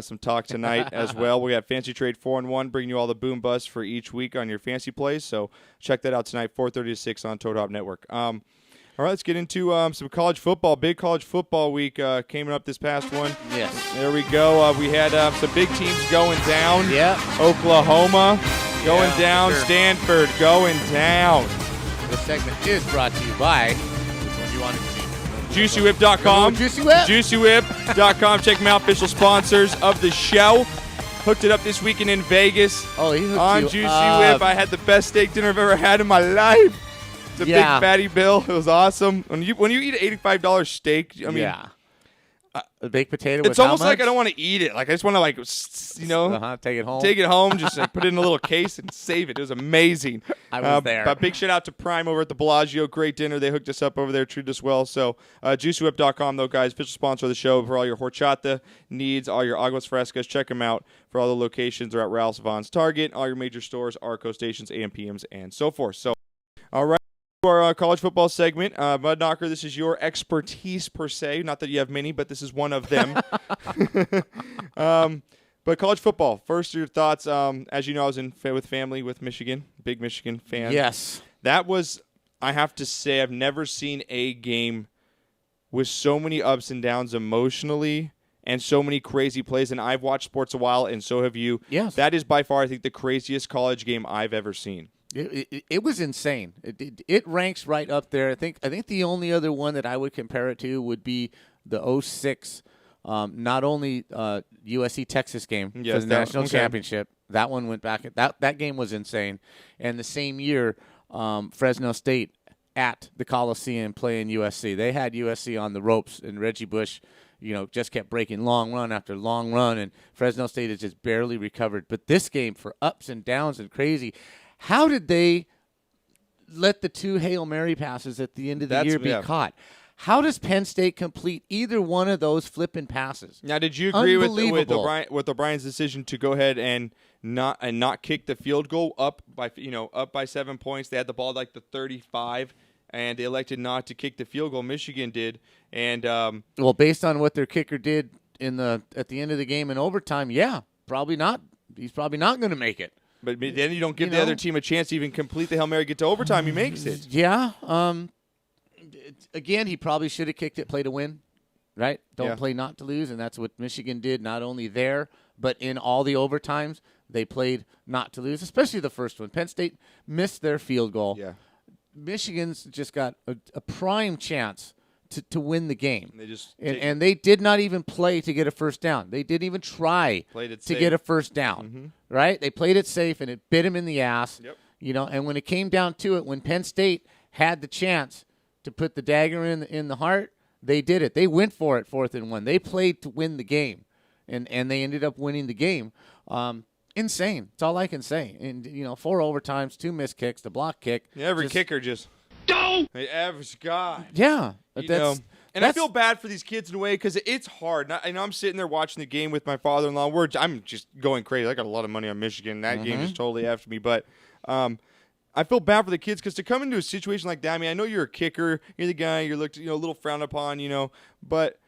Some talk tonight as well. We got Fancy Trade 4-1, bringing you all the boom busts for each week on your fancy plays. So check that out tonight, 4:30 to 6 on Toad Hop Network. All right, let's get into some college football. Big college football week came up this past one. Yes. There we go. We had some big teams going down. Yeah. Oklahoma going down. Sure. Stanford going down. This segment is brought to you by, which one do you want to see? JuicyWhip.com. Juicy Whip. JuicyWhip.com. Check them out. Official sponsors of the show. Hooked it up this weekend in Vegas. Oh, he hooked on you Juicy up. Whip. I had the best steak dinner I've ever had in my life. It's a big fatty bill. It was awesome. When you eat an $85 steak, I mean, a baked potato. It's almost like I don't want to eat it. Like I just want to, take it home. Take it home. Just put it in a little case and save it. It was amazing. I was there. But big shout out to Prime over at the Bellagio. Great dinner. They hooked us up over there, treated us well. So JuicyWhip.com, though, guys, official sponsor of the show for all your horchata needs, all your aguas frescas. Check them out for all the locations. They're at Ralph's, Vaughn's, Target, all your major stores, Arco stations, AMPMs, and so forth. So, all right. Our college football segment. Mud Knocker, this is your expertise per se. Not that you have many, but this is one of them. But college football, first your thoughts. As you know, I was with family with Michigan, big Michigan fan. Yes. That was, I have to say, I've never seen a game with so many ups and downs emotionally and so many crazy plays. And I've watched sports a while, and so have you. Yes. That is by far, I think, the craziest college game I've ever seen. It was insane. It ranks right up there. I think the only other one that I would compare it to would be the 2006, not only USC Texas game for the national championship. That one went back. That game was insane. And the same year, Fresno State at the Coliseum playing USC. They had USC on the ropes, and Reggie Bush, just kept breaking long run after long run, and Fresno State has just barely recovered. But this game, for ups and downs and crazy. How did they let the two Hail Mary passes at the end of the year be caught? How does Penn State complete either one of those flipping passes? Now, did you agree with O'Brien's decision to go ahead and not kick the field goal up by 7 points? They had the ball like the 35, and they elected not to kick the field goal. Michigan did, and well, based on what their kicker did at the end of the game in overtime, probably not. He's probably not going to make it. But then you don't give the other team a chance to even complete the Hail Mary, get to overtime. He makes it. Yeah. Again, he probably should have kicked it, play to win, right? Don't play not to lose, and that's what Michigan did, not only there, but in all the overtimes. They played not to lose, especially the first one. Penn State missed their field goal. Yeah. Michigan's just got a prime chance to win the game. They just and they did not even play to get a first down. They didn't even try to get a first down, right? They played it safe, and it bit them in the ass. Yep. And when it came down to it, when Penn State had the chance to put the dagger in the heart, they did it. They went for it 4th and 1. They played to win the game. and they ended up winning the game. Insane. That's all I can say. And 4 overtimes, 2 missed kicks, the block kick. Yeah, every kicker just the average guy. Yeah, And I feel bad for these kids in a way because it's hard. I know I'm sitting there watching the game with my father-in-law. I'm just going crazy. I got a lot of money on Michigan. That game just totally after me. But I feel bad for the kids because to come into a situation like that, I mean, I know you're a kicker. You're the guy. You're looked a little frowned upon, but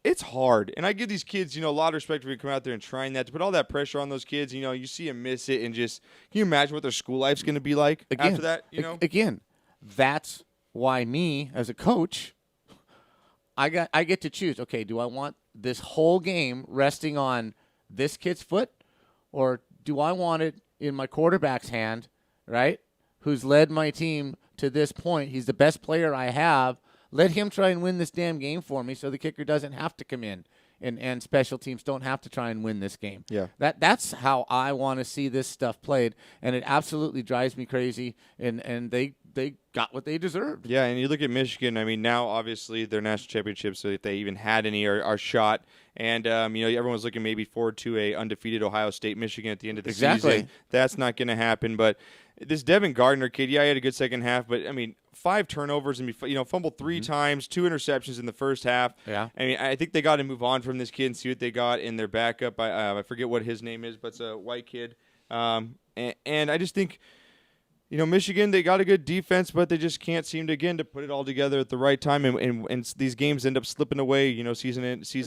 it's hard. And I give these kids, a lot of respect for you come out there and trying that. To put all that pressure on those kids, you see them miss it and just – can you imagine what their school life's going to be like after that, Again, that's why me as a coach – I get to choose. Okay, do I want this whole game resting on this kid's foot, or do I want it in my quarterback's hand, right? Who's led my team to this point? He's the best player I have. Let him try and win this damn game for me, so the kicker doesn't have to come in, and special teams don't have to try and win this game. Yeah, that's how I want to see this stuff played, and it absolutely drives me crazy. And they got what they deserved. Yeah, and you look at Michigan. I mean, now obviously their national championships, so if they even had any, are shot. And everyone's looking maybe forward to a undefeated Ohio State Michigan at the end of the season. That's not going to happen. But this Devin Gardner kid, he had a good second half, but I mean, 5 turnovers and fumbled 3 times, 2 interceptions in the first half. Yeah, I mean, I think they got to move on from this kid and see what they got in their backup. I forget what his name is, but it's a white kid. And I just think. Michigan, they got a good defense, but they just can't seem to put it all together at the right time, and these games end up slipping away. Season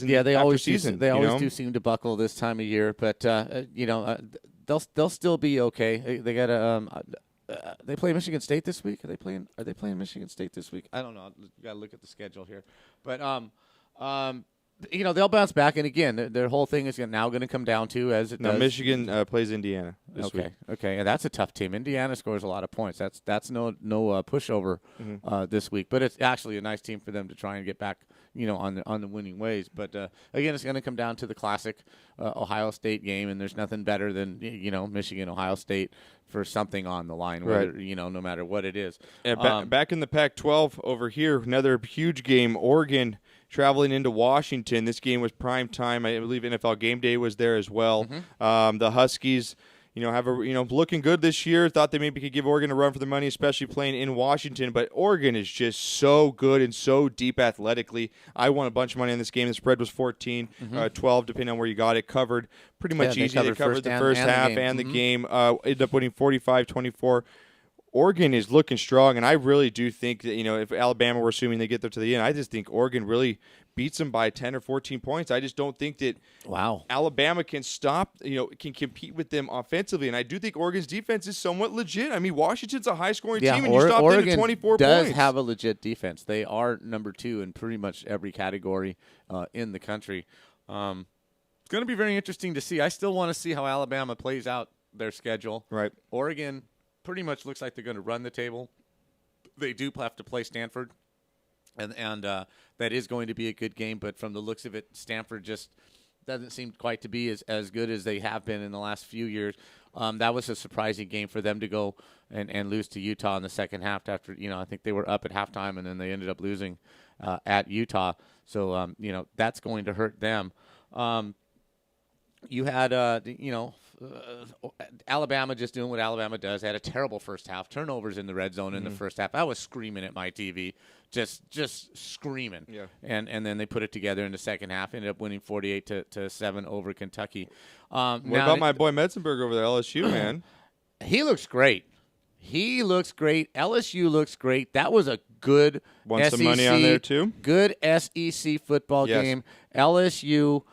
yeah, they after always season. They always do seem to buckle this time of year, but they'll still be okay. They got they play Michigan State this week. Are they playing Michigan State this week? I don't know. Got to look at the schedule here, but they'll bounce back, and again, their whole thing is now going to come down to as it does. Michigan plays Indiana this week. Okay, and that's a tough team. Indiana scores a lot of points. That's no pushover this week, but it's actually a nice team for them to try and get back, on the winning ways. But again, it's going to come down to the classic Ohio State game, and there's nothing better than Michigan, Ohio State for something on the line, whether no matter what it is. Yeah, back in the Pac-12 over here, another huge game. Oregon traveling into Washington. This game was prime time. I believe NFL Game Day was there as well. The Huskies, have looking good this year. Thought they maybe could give Oregon a run for the money, especially playing in Washington. But Oregon is just so good and so deep athletically. I won a bunch of money on this game. The spread was 14, 12, depending on where you got it. Covered pretty much easy. They covered the first half and the game. Ended up winning 45-24. Oregon is looking strong, and I really do think that, if Alabama were assuming they get there to the end, I just think Oregon really beats them by 10 or 14 points. I just don't think that Alabama can stop, can compete with them offensively. And I do think Oregon's defense is somewhat legit. I mean, Washington's a high-scoring team, and you stopped them at 24 points. Oregon does have a legit defense. They are number 2 in pretty much every category in the country. It's going to be very interesting to see. I still want to see how Alabama plays out their schedule. Right. Oregon pretty much looks like they're going to run the table. They do have to play Stanford, and that is going to be a good game. But from the looks of it, Stanford just doesn't seem quite to be as good as they have been in the last few years. That was a surprising game for them to go and lose to Utah in the second half after, I think they were up at halftime, and then they ended up losing at Utah. So, that's going to hurt them. You had, Alabama just doing what Alabama does. They had a terrible first half. Turnovers in the red zone in the first half. I was screaming at my TV, just screaming. Yeah. And then they put it together in the second half. Ended up winning 48-7 over Kentucky. What about my boy Metzenberg over there, LSU, man? He looks great. LSU looks great. That was a good Won SEC, some money on there too. Good SEC football game. LSU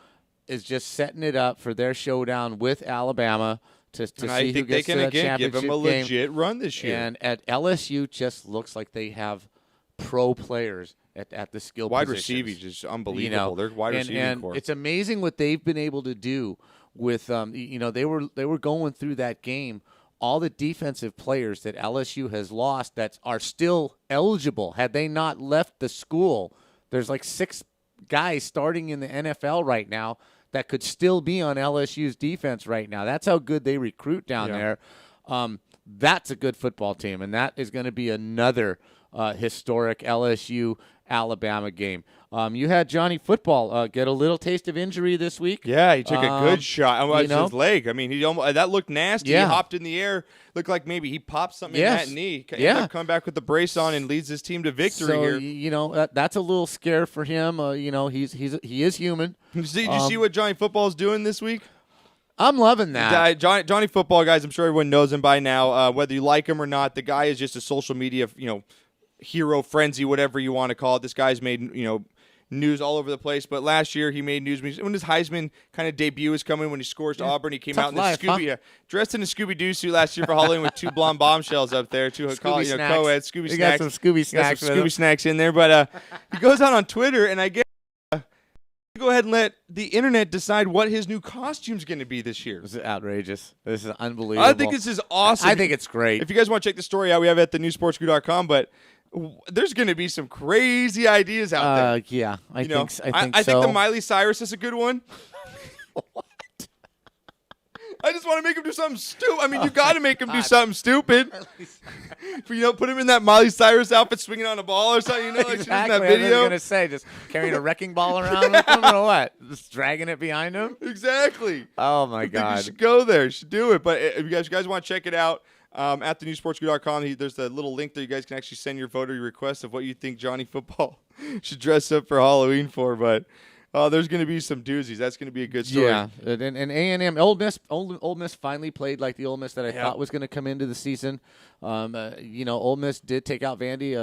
is just setting it up for their showdown with Alabama to see who gets to that championship game. Give them a legit run this year. And at LSU, just looks like they have pro players at the skill wide positions. receivers is unbelievable. They're wide receiving core. It's amazing what they've been able to do with they were going through that game. All the defensive players that LSU has lost that are still eligible. Had they not left the school, there's like 6 guys starting in the NFL right now that could still be on LSU's defense right now. That's how good they recruit down there. That's a good football team, and that is going to be another historic LSU Alabama game. You had Johnny Football get a little taste of injury this week. Yeah, he took a good shot. you know? His leg. I mean, he almost, that looked nasty. Yeah. He hopped in the air. Looked like maybe he popped something Yes. in that knee. Yeah. Come back with the brace on and leads his team to victory So here. you know that's a little scare for him. You know he is human. Did you see what Johnny Football's doing this week? I'm loving that. Johnny Football, guys, I'm sure everyone knows him by now. Whether you like him or not, the guy is just a social media, hero frenzy, whatever you want to call it. This guy's made, news all over the place. But last year he made news when his Heisman kind of debut was coming, when he scores to Auburn. He came Tough out in the life, dressed in a Scooby-Doo suit last year for Halloween with 2 blonde bombshells up there, 2 Scooby snacks. co-eds, Scooby He snacks. got some Scooby snacks Got some with him. Scooby snacks in there. But he goes out on Twitter, and I guess go ahead and let the internet decide what his new costume's going to be this year. This is outrageous. This is unbelievable. I think this is awesome. I think it's great. If you guys want to check the story out, we have it at thenewsportscrew.com, but there's going to be some crazy ideas out there. Yeah, I think so. I think the Miley Cyrus is a good one. What? I just want to make him do something stupid. I mean, you got to make him do something stupid. Put him in that Miley Cyrus outfit swinging on a ball or something, like exactly. she's in that I was video. going to say, just carrying a wrecking ball around with him or what? Just dragging it behind him? Exactly. Oh, my I think God. you should go there. You should do it. But if you guys want to check it out, at thenewsportscrew.com, there's a little link there. You guys can actually send your voter request of what you think Johnny Football should dress up for Halloween for. But there's going to be some doozies. That's going to be a good story. Yeah, and A&M, Ole Miss finally played like the Ole Miss that I thought was going to come into the season. Ole Miss did take out Vandy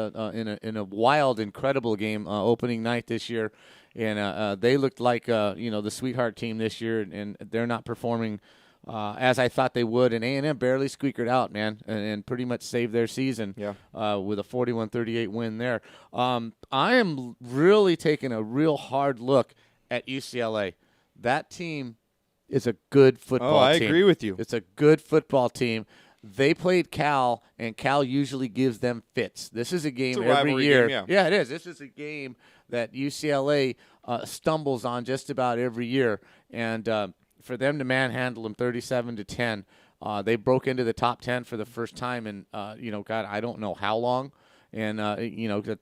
in a wild, incredible game opening night this year, and they looked like the sweetheart team this year, and they're not performing as I thought they would. And A&M barely squeaked out, man, and pretty much saved their season with a 41-38 win there. I am really taking a real hard look at UCLA. That team is a good football team. I agree with you. It's a good football team. They played Cal, and Cal usually gives them fits. This is a game every year. Game, yeah, it is. This is a game that UCLA stumbles on just about every year. And for them to manhandle them 37-10, they broke into the top 10 for the first time in, God, I don't know how long. And,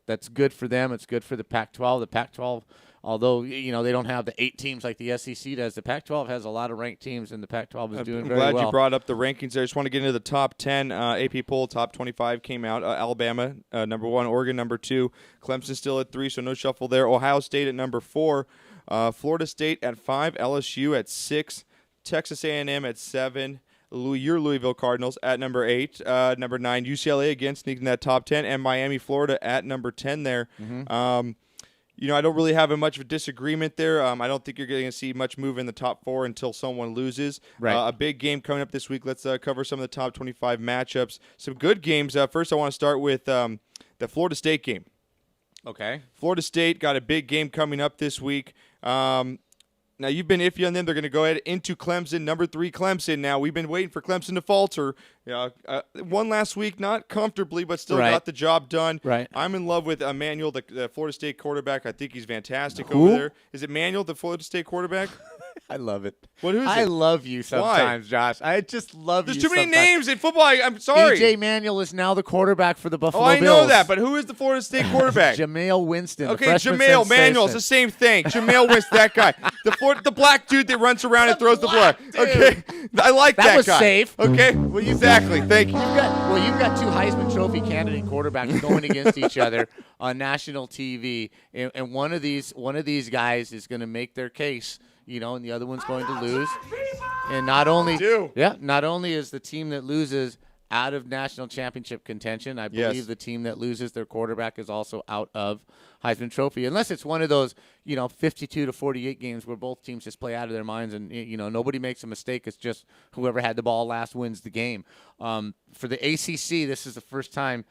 that's good for them. It's good for the Pac-12. The Pac-12, although, they don't have the 8 teams like the SEC does, the Pac-12 has a lot of ranked teams, and the Pac-12 is doing very well. I'm glad you brought up the rankings there. I just want to get into the top 10. AP poll, top 25 came out. Alabama, number 1. Oregon, number 2. Clemson still at 3, so no shuffle there. Ohio State at number 4. Florida State at 5. LSU at 6. Texas A&M at 7. Your Louisville Cardinals at number 8. Number 9, UCLA again sneaking that top 10. And Miami, Florida at number 10 there. Mm-hmm. I don't really have much of a disagreement there. I don't think you're going to see much move in the top 4 until someone loses. Right. A big game coming up this week. Let's cover some of the top 25 matchups. Some good games. First, I want to start with the Florida State game. Okay. Florida State got a big game coming up this week. Now, you've been iffy on them. They're going to go ahead into Clemson, number 3 Clemson. Now, we've been waiting for Clemson to falter. Won last week, not comfortably, but still got the job done. Right. I'm in love with Manuel, the Florida State quarterback. I think he's fantastic Who? over there. Is it Manuel, the Florida State quarterback? I love it. Who is I it? love you sometimes, Josh. I just love There's you too many sometimes. names in football. I'm sorry. E.J. Manuel is now the quarterback for the Buffalo I Bills. know that, but who is the Florida State quarterback? Jameil Winston. Okay, the freshman Jameil Manuel, it's sensation. the same thing. Jameil Winston, that guy. The black dude that runs around and throws the ball. Okay, I like that guy. That was safe. Okay, well, exactly. Thank you. You've got 2 Heisman Trophy candidate quarterbacks going against each other on national TV, and one of these guys is going to make their case, and the other one's going to lose. And not only is the team that loses out of national championship contention, I believe the team that loses their quarterback is also out of Heisman Trophy, unless it's one of those 52-48 games where both teams just play out of their minds and nobody makes a mistake. It's just whoever had the ball last wins the game. For the ACC, this is the first time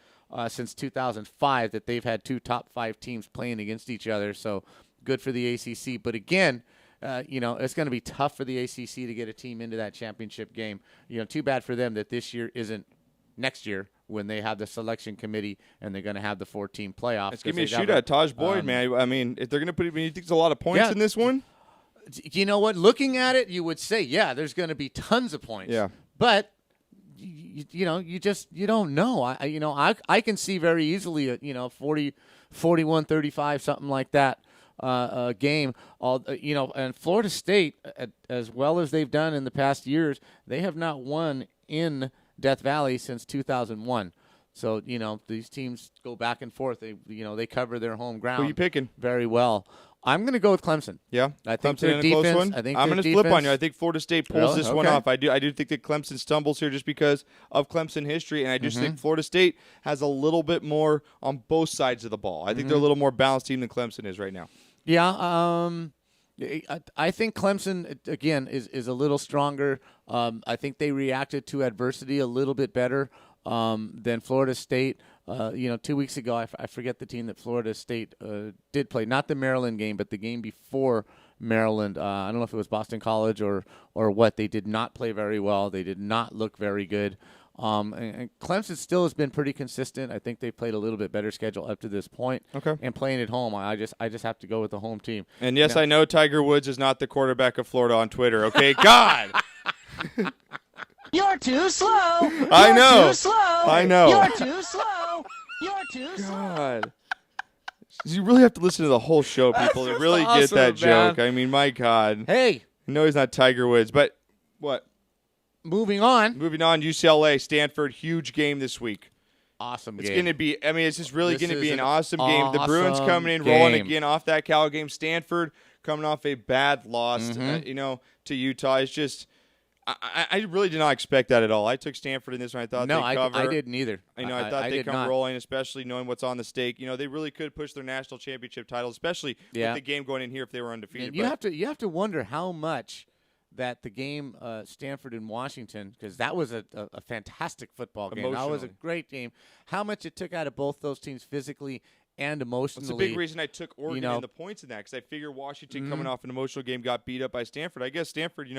since 2005 that they've had 2 top 5 teams playing against each other. So good for the ACC, but again, it's going to be tough for the ACC to get a team into that championship game. Too bad for them that this year isn't next year when they have the selection committee and they're going to have the 4-team playoff. Let's give me a shootout. Taj Boyd, man. I mean, if they're going to put it, you think there's a lot of points in this one? You know what? Looking at it, you would say, there's going to be tons of points. Yeah. But you don't know. I can see very easily a 41-35, something like that. Game, and Florida State, as well as they've done in the past years, they have not won in Death Valley since 2001. So these teams go back and forth. They cover their home ground. Who you picking? Very well. I'm going to go with Clemson. Yeah, I think Clemson their in a defense. close one. I think I'm going to flip on you. I think Florida State pulls this one Okay. off. I do think that Clemson stumbles here just because of Clemson history, and I just think Florida State has a little bit more on both sides of the ball. I think they're a little more balanced team than Clemson is right now. Yeah, I think Clemson again is a little stronger. I think they reacted to adversity a little bit better than Florida State. 2 weeks ago, I forget the team that Florida State did play, not the Maryland game, but the game before Maryland. I don't know if it was Boston College or what. They did not play very well. They did not look very good. And Clemson still has been pretty consistent. I think they've played a little bit better schedule up to this point. Okay. And playing at home, I just have to go with the home team. And yes, I know Tiger Woods is not the quarterback of Florida on Twitter. Okay, God. You're too slow. I know. You're too slow. I know. You're too slow. You're too slow. God. You really have to listen to the whole show, people, to really get awesome, that joke. man. I mean, my God. Hey. I know he's not Tiger Woods, but what? Moving on, UCLA, Stanford, huge game this week. Awesome It's game. going to be, it's just really This going to is be an an awesome game. The Bruins awesome coming in, rolling game. again off that Cal game. Stanford coming off a bad loss, to Utah. It's just, I really did not expect that at all. I took Stanford in this one. I thought No, they'd cover. I didn't either. I thought they'd did come not. rolling, especially knowing what's on the stake. They really could push their national championship title, especially with the game going in here if they were undefeated. And you have to wonder how much that the game Stanford and Washington, because that was a fantastic football game. That was a great game. How much it took out of both those teams physically and emotionally. That's a big reason I took Oregon in the points in that, because I figure Washington coming off an emotional game got beat up by Stanford. I guess Stanford,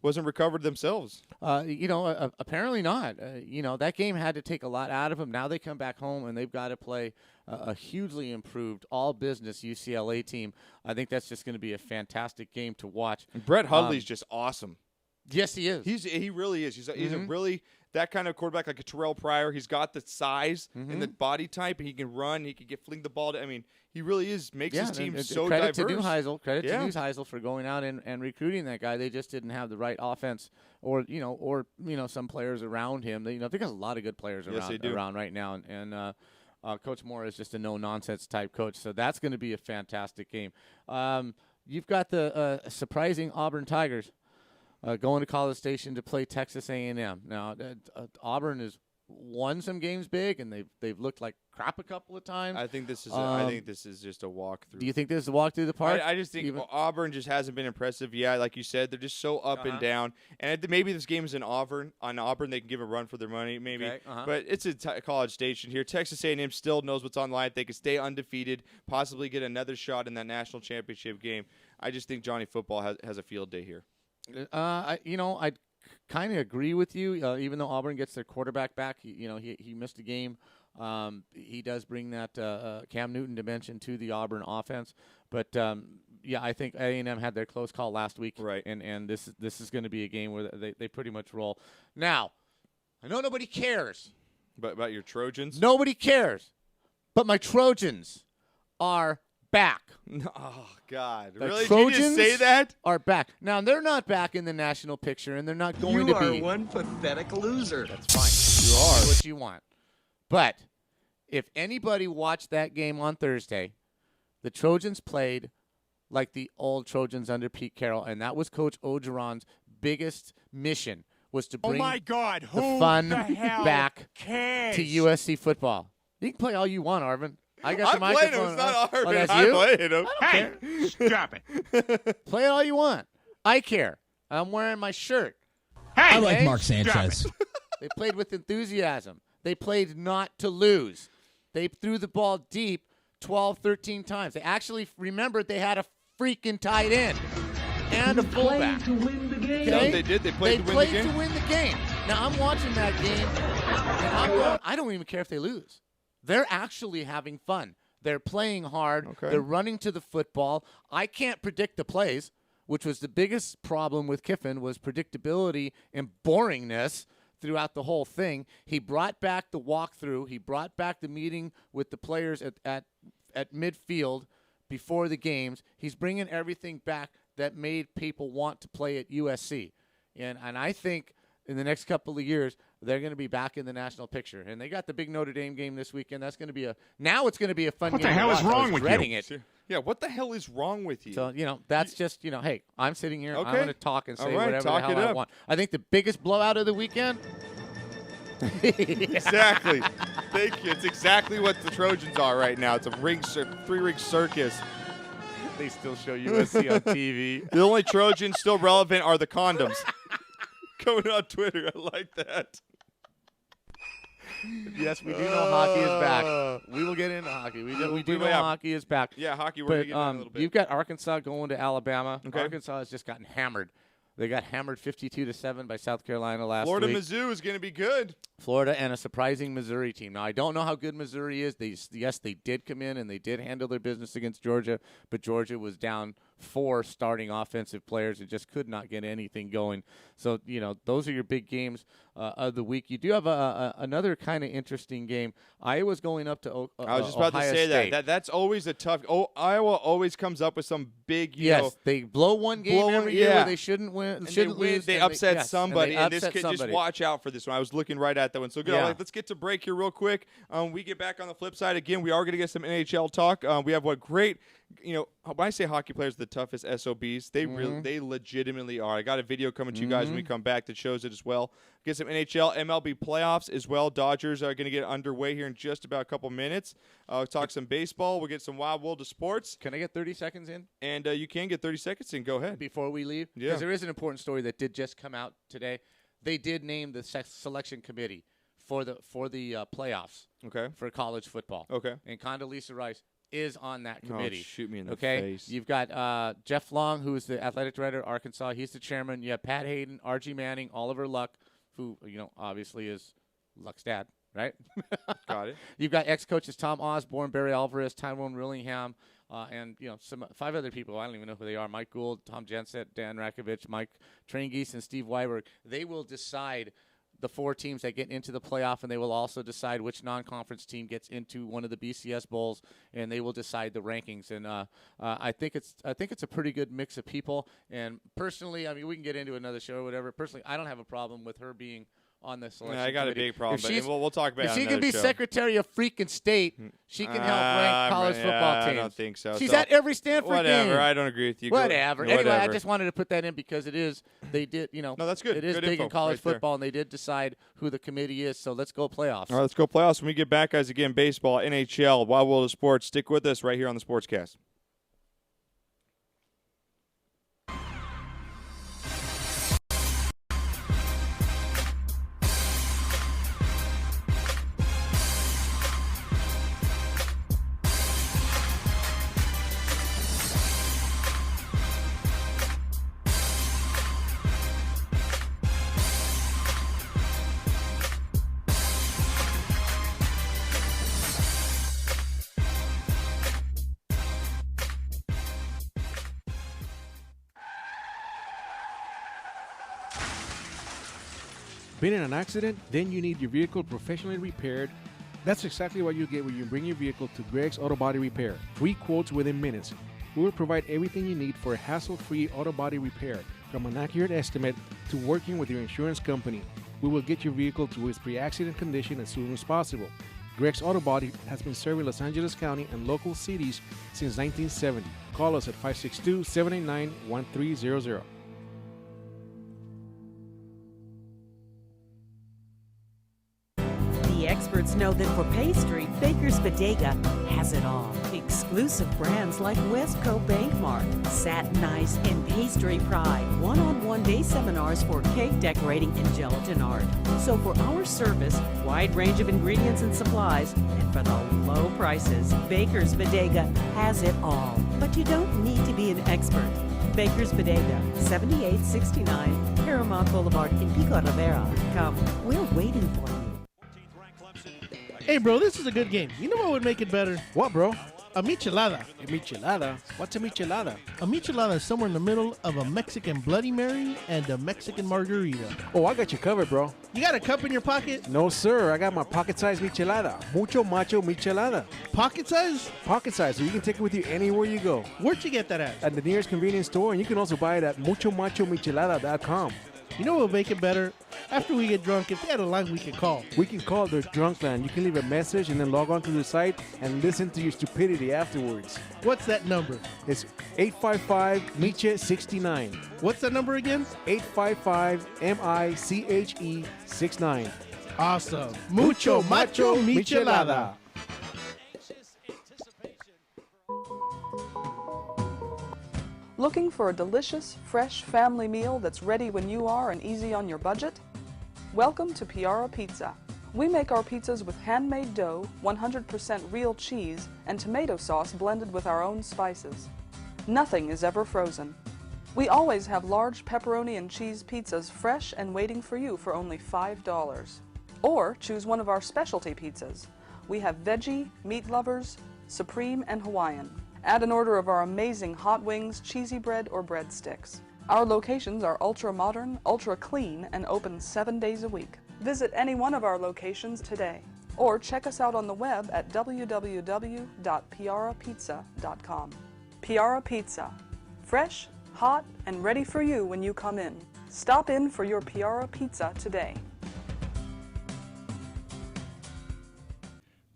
wasn't recovered themselves. Apparently not. That game had to take a lot out of them. Now they come back home and they've got to play a hugely improved all-business UCLA team. I think that's just going to be a fantastic game to watch. And Brett Hundley's just awesome. Yes, he is. He really is. He's a really that kind of quarterback, like a Terrell Pryor. He's got the size and the body type, and he can run. He can fling the ball. He really is makes his team so credit diverse. Credit to Neuheisel for going out and recruiting that guy. They just didn't have the right offense, or some players around him. They got a lot of good players around right now, and Coach Moore is just a no nonsense type coach. So that's going to be a fantastic game. You've got the surprising Auburn Tigers going to College Station to play Texas A&M. Now Auburn has won some games big, and they've looked like crap a couple of times. I think this is just a walkthrough. Do you think this is a walk through the park? I just think Auburn just hasn't been impressive. Yeah, like you said, they're just so up and down. And maybe this game is in Auburn. On Auburn, they can give a run for their money, maybe. Okay, But it's a College Station here. Texas A&M still knows what's on the line. They can stay undefeated, possibly get another shot in that national championship game. I just think Johnny Football has a field day here. I kind of agree with you. Even though Auburn gets their quarterback back, he missed a game. He does bring that Cam Newton dimension to the Auburn offense. But I think A&M had their close call last week, right? And this is going to be a game where they pretty much roll. Now, I know nobody cares. But about your Trojans? Nobody cares. But my Trojans are back. Oh, God. The Really? Trojans Did you just say that? are back. Now, they're not back in the national picture, and they're not going to be. You are one pathetic loser. That's fine. You are. Do what you want. But if anybody watched that game on Thursday, the Trojans played like the old Trojans under Pete Carroll, and that was Coach Orgeron's biggest mission, was to bring the fun back to USC football. You can play all you want, Arvin. I got the microphone. It's not Arvin. that's I'm you? playing him. Hey, stop it. Play it all you want. I care. I'm wearing my shirt. Hey, I like Mark Sanchez. They played with enthusiasm. They played not to lose. They threw the ball deep 12, 13 times. They actually remembered they had a freaking tight end and a fullback. No, they did. They played to win the game. Now, I'm watching that game, and I'm going, I don't even care if they lose. They're actually having fun. They're playing hard. Okay. They're running to the football. I can't predict the plays, which was the biggest problem with Kiffin, was predictability and boringness. throughout the whole thing. He brought back the walkthrough. He brought back the meeting with the players at midfield before the games. He's bringing everything back that made people want to play at USC. And I think in the next couple of years, they're going to be back in the national picture. And they got the big Notre Dame game this weekend. That's going to be now it's going to be a fun game. What the hell is wrong with you? Yeah, what the hell is wrong with you? So, that's just, hey, I'm sitting here. Okay. I'm going to talk and say All right, whatever talk the hell it I up. want. I think the biggest blowout of the weekend. Exactly. Thank you. It's exactly what the Trojans are right now. It's a three-ring circus. They still show USC on TV. The only Trojans still relevant are the condoms. Coming on Twitter. I like that. Yes, we do know hockey is back. We will get into hockey. We do know hockey is back. Yeah, hockey, we're going to get into a little bit. You've got Arkansas going to Alabama. Okay. Arkansas has just gotten hammered. They got hammered 52-7 by South Carolina last Florida week. Mizzou is going to be good. Florida and a surprising Missouri team. Now, I don't know how good Missouri is. They did come in and they did handle their business against Georgia, but Georgia was down 4 starting offensive players and just could not get anything going. So, those are your big games of the week. You do have another kind of interesting game. Iowa's going up to Ohio I was just about to say State. That's always a tough. Iowa always comes up with some big, they blow one game every year where they shouldn't win. And shouldn't they win, lose. they and upset somebody. And this upset kid, just somebody. watch out for this one. I was looking right at that one. So good. Yeah. Let's get to break here real quick. We get back on the flip side again. We are going to get some NHL talk. We have what great. When I say hockey players are the toughest SOBs, they they legitimately are. I got a video coming to you guys when we come back that shows it as well. Get some NHL, MLB playoffs as well. Dodgers are going to get underway here in just about a couple minutes. Talk some baseball. We'll get some Wild World of Sports. Can I get 30 seconds in? And you can get 30 seconds in. Go ahead. Before we leave? Yeah. Because there is an important story that did just come out today. They did name the selection committee for the playoffs. Okay. For college football. Okay. And Condoleezza Rice is on that committee. Shoot me in the face. You've got Jeff Long, who is the athletic director at Arkansas. He's the chairman. You have Pat Hayden, R.G. Manning, Oliver Luck, who obviously is Luck's dad, right? Got it. You've got ex-coaches Tom Osborne, Barry Alvarez, Tyrone Willingham, and some 5 other people. I don't even know who they are. Mike Gould, Tom Jensett, Dan Rakovich, Mike Traingeese, and Steve Weiberg. They will decide the 4 teams that get into the playoff, and they will also decide which non-conference team gets into one of the BCS bowls, and they will decide the rankings. And I think it's a pretty good mix of people. And personally, I mean, we can get into another show or whatever. Personally, I don't have a problem with her being on the selection I got committee. a big problem, but we'll talk about it. If she on can be another show. Secretary of freaking State, she can help rank college football teams. I don't think so. She's at every Stanford whatever. game. I don't agree with you. Whatever. Anyway, I just wanted to put that in because it is. They did. No, that's good. It is Good big info in college right football, and they did decide who the committee is. So let's go playoffs. All right, let's go playoffs. When we get back, guys, again, baseball, NHL, Wild World of Sports. Stick with us right here on the SportsCast. Been in an accident? Then you need your vehicle professionally repaired. That's exactly what you get when you bring your vehicle to Greg's Auto Body Repair. Free quotes within minutes. We will provide everything you need for a hassle-free auto body repair, from an accurate estimate to working with your insurance company. We will get your vehicle to its pre-accident condition as soon as possible. Greg's Auto Body has been serving Los Angeles County and local cities since 1970. Call us at 562-789-1300. The experts know that for pastry, Baker's Bodega has it all. Exclusive brands like Westco Bankmart, Satin Ice, and Pastry Pride. One-on-one day seminars for cake decorating and gelatin art. So for our service, wide range of ingredients and supplies, and for the low prices, Baker's Bodega has it all. But you don't need to be an expert. Baker's Bodega, 7869 Paramount Boulevard in Pico Rivera. Come, we're waiting for you. Hey, bro, this is a good game. You know what would make it better? What, bro? A michelada. A michelada? What's a michelada? A michelada is somewhere in the middle of a Mexican Bloody Mary and a Mexican margarita. Oh, I got you covered, bro. You got a cup in your pocket? No, sir. I got my pocket-sized michelada. Mucho macho michelada. Pocket size? Pocket size, so you can take it with you anywhere you go. Where'd you get that at? At the nearest convenience store, and you can also buy it at muchomachomichelada.com. You know what will make it better? After we get drunk, if they had a line we could call. We can call their drunk line. You can leave a message and then log on to the site and listen to your stupidity afterwards. What's that number? It's 855-MICHE-69. What's that number again? 855-MICHE-69. Awesome. Mucho macho michelada. Looking for a delicious, fresh family meal that's ready when you are and easy on your budget? Welcome to Piara Pizza. We make our pizzas with handmade dough, 100% real cheese, and tomato sauce blended with our own spices. Nothing is ever frozen. We always have large pepperoni and cheese pizzas fresh and waiting for you for only $5. Or choose one of our specialty pizzas. We have veggie, meat lovers, supreme, and Hawaiian. Add an order of our amazing hot wings, cheesy bread, or breadsticks. Our locations are ultra-modern, ultra-clean, and open 7 days a week. Visit any one of our locations today, or check us out on the web at www.piarapizza.com. Piara Pizza. Fresh, hot, and ready for you when you come in. Stop in for your Piara Pizza today.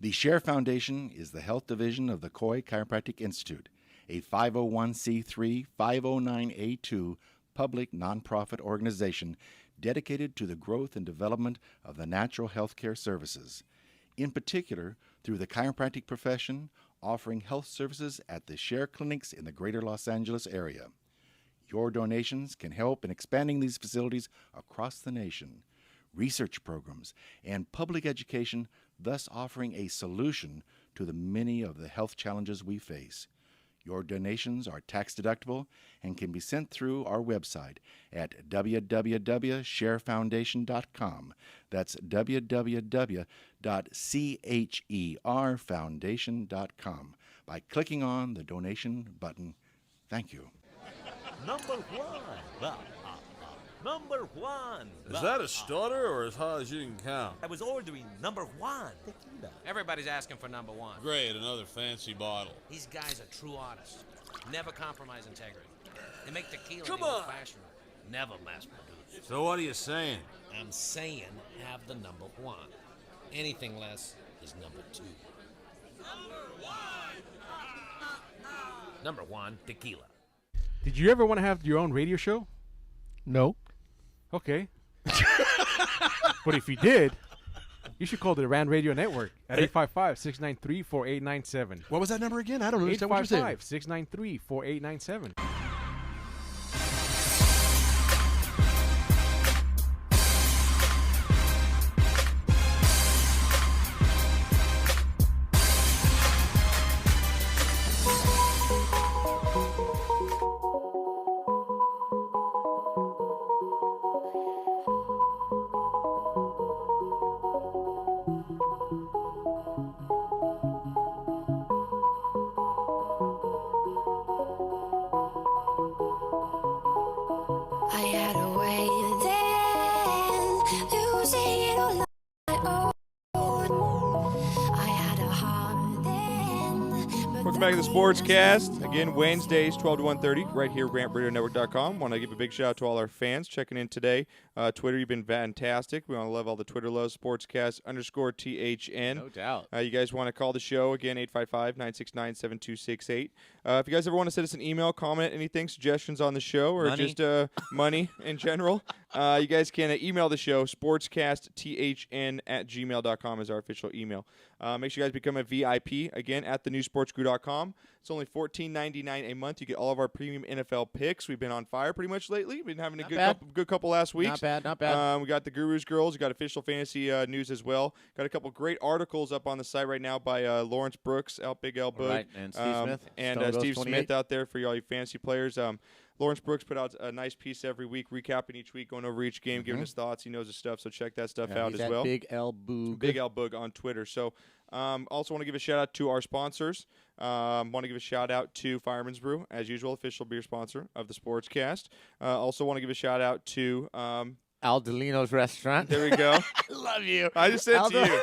The Share Foundation is the health division of the Coy Chiropractic Institute, a 501c3 509A2 public nonprofit organization dedicated to the growth and development of the natural health care services, in particular through the chiropractic profession, offering health services at the Share clinics in the greater Los Angeles area. Your donations can help in expanding these facilities across the nation, research programs, and public education, thus offering a solution to the many of the health challenges we face. Your donations are tax deductible and can be sent through our website at www.sharefoundation.com. That's www.cherfoundation.com by clicking on the donation button. Thank you. Number one. Number one. Is that a stutter or as high as you can count? I was ordering number one. Everybody's asking for number one. Great, another fancy bottle. These guys are true artists. Never compromise integrity. They make tequila Come the on. old-fashioned way. Never mass-produced. So what are you saying? I'm saying have the number one. Anything less is number two. Number one, tequila. Did you ever want to have your own radio show? No. Okay. But if you did, you should call the Rant Radio Network at 855-693-4897. What was that number again? I don't understand what you're saying. 855-693-4897. I had a way then, losing it all on my own. I had a heart then. Welcome back to the SportsCast. Again, Wednesdays, 12 to 1:30, right here, rantradionetwork.com. Want to give a big shout out to all our fans checking in today. Twitter, you've been fantastic. We want to love all the Twitter loves, SportsCast_THN. No doubt. You guys want to call the show, again, 855-969-7268. If you guys ever want to send us an email, comment, anything, suggestions on the show, or Money. just money in general, you guys can email the show, sportscastthn@gmail.com is our official email. Make sure you guys become a VIP, again, at thenewsportscrew.com. It's only $14.99 a month. You get all of our premium NFL picks. We've been on fire pretty much lately. We've been having a good couple last week. Not bad, not bad. We got the Gurus Girls. We got official fantasy news as well. Got a couple great articles up on the site right now by Lawrence Brooks, Big L Boog. Right, and Steve Smith. And Stone Ghost Steve 28. Smith out there for all you fantasy players. Lawrence Brooks put out a nice piece every week, recapping each week, going over each game, giving his thoughts. He knows his stuff, so check that stuff out he's as at well. Big L Boog. Big L Boog on Twitter. So also want to give a shout-out to our sponsors. Want to give a shout-out to Fireman's Brew, as usual, official beer sponsor of the Sportscast. Also want to give a shout-out to Aldolino's Restaurant. There we go. Love you. I just said to you.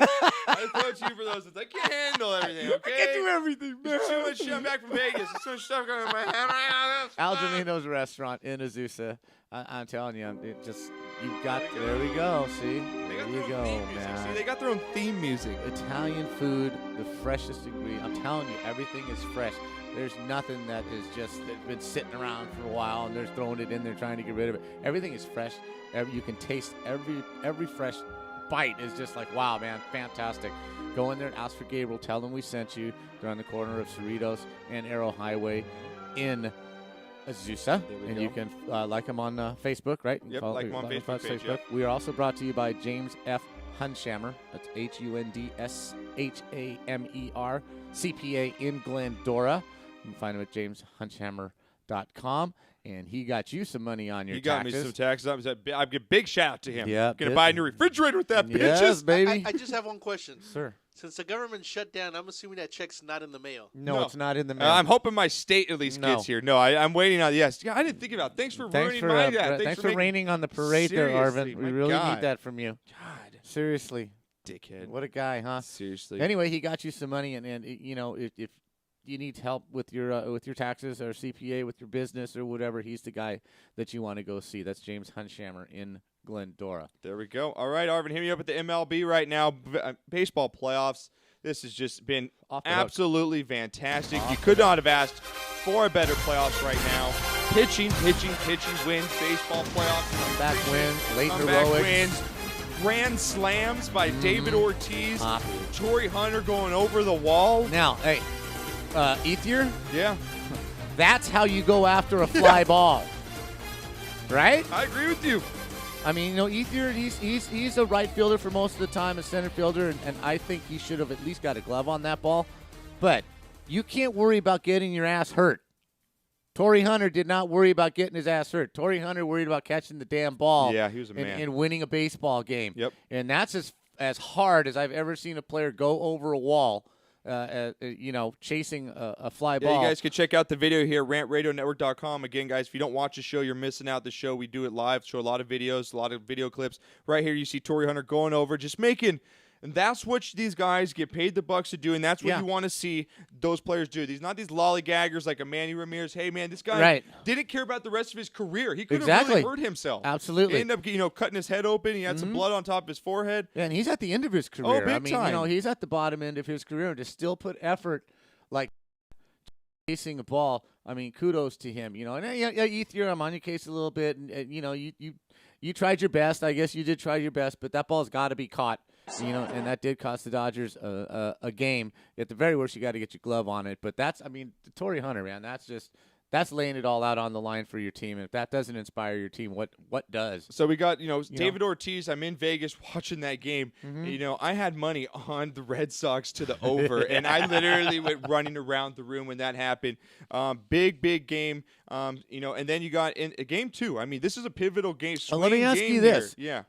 I approach you for those. I can't handle everything, okay? I can't do everything, man. There's too much shit. I'm back from Vegas. There's so much stuff going on in my head. Aldolino's Restaurant in Azusa. I'm telling you, you've got, there we go, see? There you go, man. See, they got their own theme music. Italian food, the freshest ingredient. I'm telling you, everything is fresh. There's nothing that is just been sitting around for a while and they're throwing it in there trying to get rid of it. Everything is fresh. You can taste every fresh bite is just like, wow, man, fantastic. Go in there and ask for Gabriel. Tell them we sent you. They're on the corner of Cerritos and Arrow Highway in Azusa. And you can like them on Facebook, right? Yep, like them on Facebook page, Facebook. We are also brought to you by James F. Hunshammer. That's HUNDSHAMER, CPA in Glendora. You can find him at jameshunshammer.com. And he got you some money on your taxes. He got me some taxes. I give a big shout out to him. Yeah, going to buy a new refrigerator with that, yes, bitches. baby. I just have one question. Sir. Since the government shut down, I'm assuming that check's not in the mail. No, it's not in the mail. I'm hoping my state at least gets here. No, I'm waiting on. Yes, yeah, I didn't think about it. Thanks for ruining my. Thanks for raining on the parade there, Arvin. We really need that from you. God, seriously, dickhead. What a guy, huh? Seriously. Anyway, he got you some money, and you know if you need help with your taxes or CPA with your business or whatever, he's the guy that you want to go see. That's James Hunshammer in Glendora. There we go. All right, Arvin, hit me up at the MLB right now. Baseball playoffs. This has just been absolutely fantastic. You could not have asked for a better playoffs right now. Pitching wins. Baseball playoffs. Comeback wins. Late Comeback heroics. wins. Grand slams by David Ortiz. Torrey Hunter going over the wall. Now, hey. Ethier? Yeah. That's how you go after a fly ball. Right? I agree with you. I mean, you know, Ethier, he's a right fielder for most of the time, a center fielder, and I think he should have at least got a glove on that ball. But you can't worry about getting your ass hurt. Torrey Hunter did not worry about getting his ass hurt. Torrey Hunter worried about catching the damn ball. Yeah, he was a man. And winning a baseball game. Yep. And that's as hard as I've ever seen a player go over a wall. Chasing a fly ball. Yeah, you guys can check out the video here at rantradionetwork.com. Again, guys, if you don't watch the show, you're missing out the show. We do it live, show a lot of videos, a lot of video clips. Right here, you see Torrey Hunter going over, just making – and that's what these guys get paid the bucks to do, and that's what you want to see those players do. These not these lollygaggers like a Manny Ramirez. Hey, man, this guy didn't care about the rest of his career. He could have really hurt himself. Absolutely. He ended up, cutting his head open. He had some blood on top of his forehead. Yeah, and he's at the end of his career. Oh, big time. He's at the bottom end of his career, and to still put effort like chasing a ball. I mean, kudos to him. And Ethier, I'm on your case a little bit, and you tried your best. I guess you did try your best, but that ball's got to be caught. And that did cost the Dodgers a game. At the very worst, you got to get your glove on it. But Torrey Hunter, man, that's laying it all out on the line for your team. And if that doesn't inspire your team, what does? So we got, David Ortiz. I'm in Vegas watching that game. Mm-hmm. I had money on the Red Sox to the over, and I literally went running around the room when that happened. Big game. And then you got in game 2. I mean, this is a pivotal game. Let me ask you this. Here. Yeah.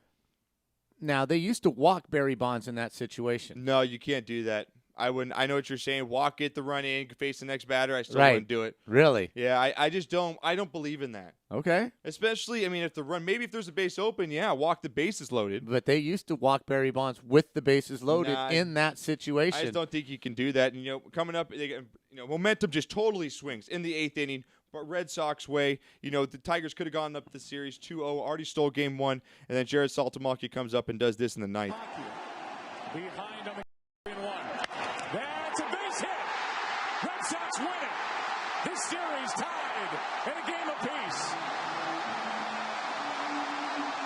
Now, they used to walk Barry Bonds in that situation. No, you can't do that. I wouldn't. I know what you're saying. Walk it, the run in, face the next batter. I still wouldn't do it. Really? Yeah, I just don't. I don't believe in that. Okay. Especially, if the run, maybe if there's a base open, walk the bases loaded. But they used to walk Barry Bonds with the bases loaded in that situation. I just don't think you can do that. And coming up, momentum just totally swings in the 8th inning. But Red Sox way, the Tigers could have gone up the series 2-0, already stole game 1, and then Jared Saltamalki comes up and does this in the 9th. Behind him in 1. That's a base hit. Red Sox win it. This series tied at a game apiece.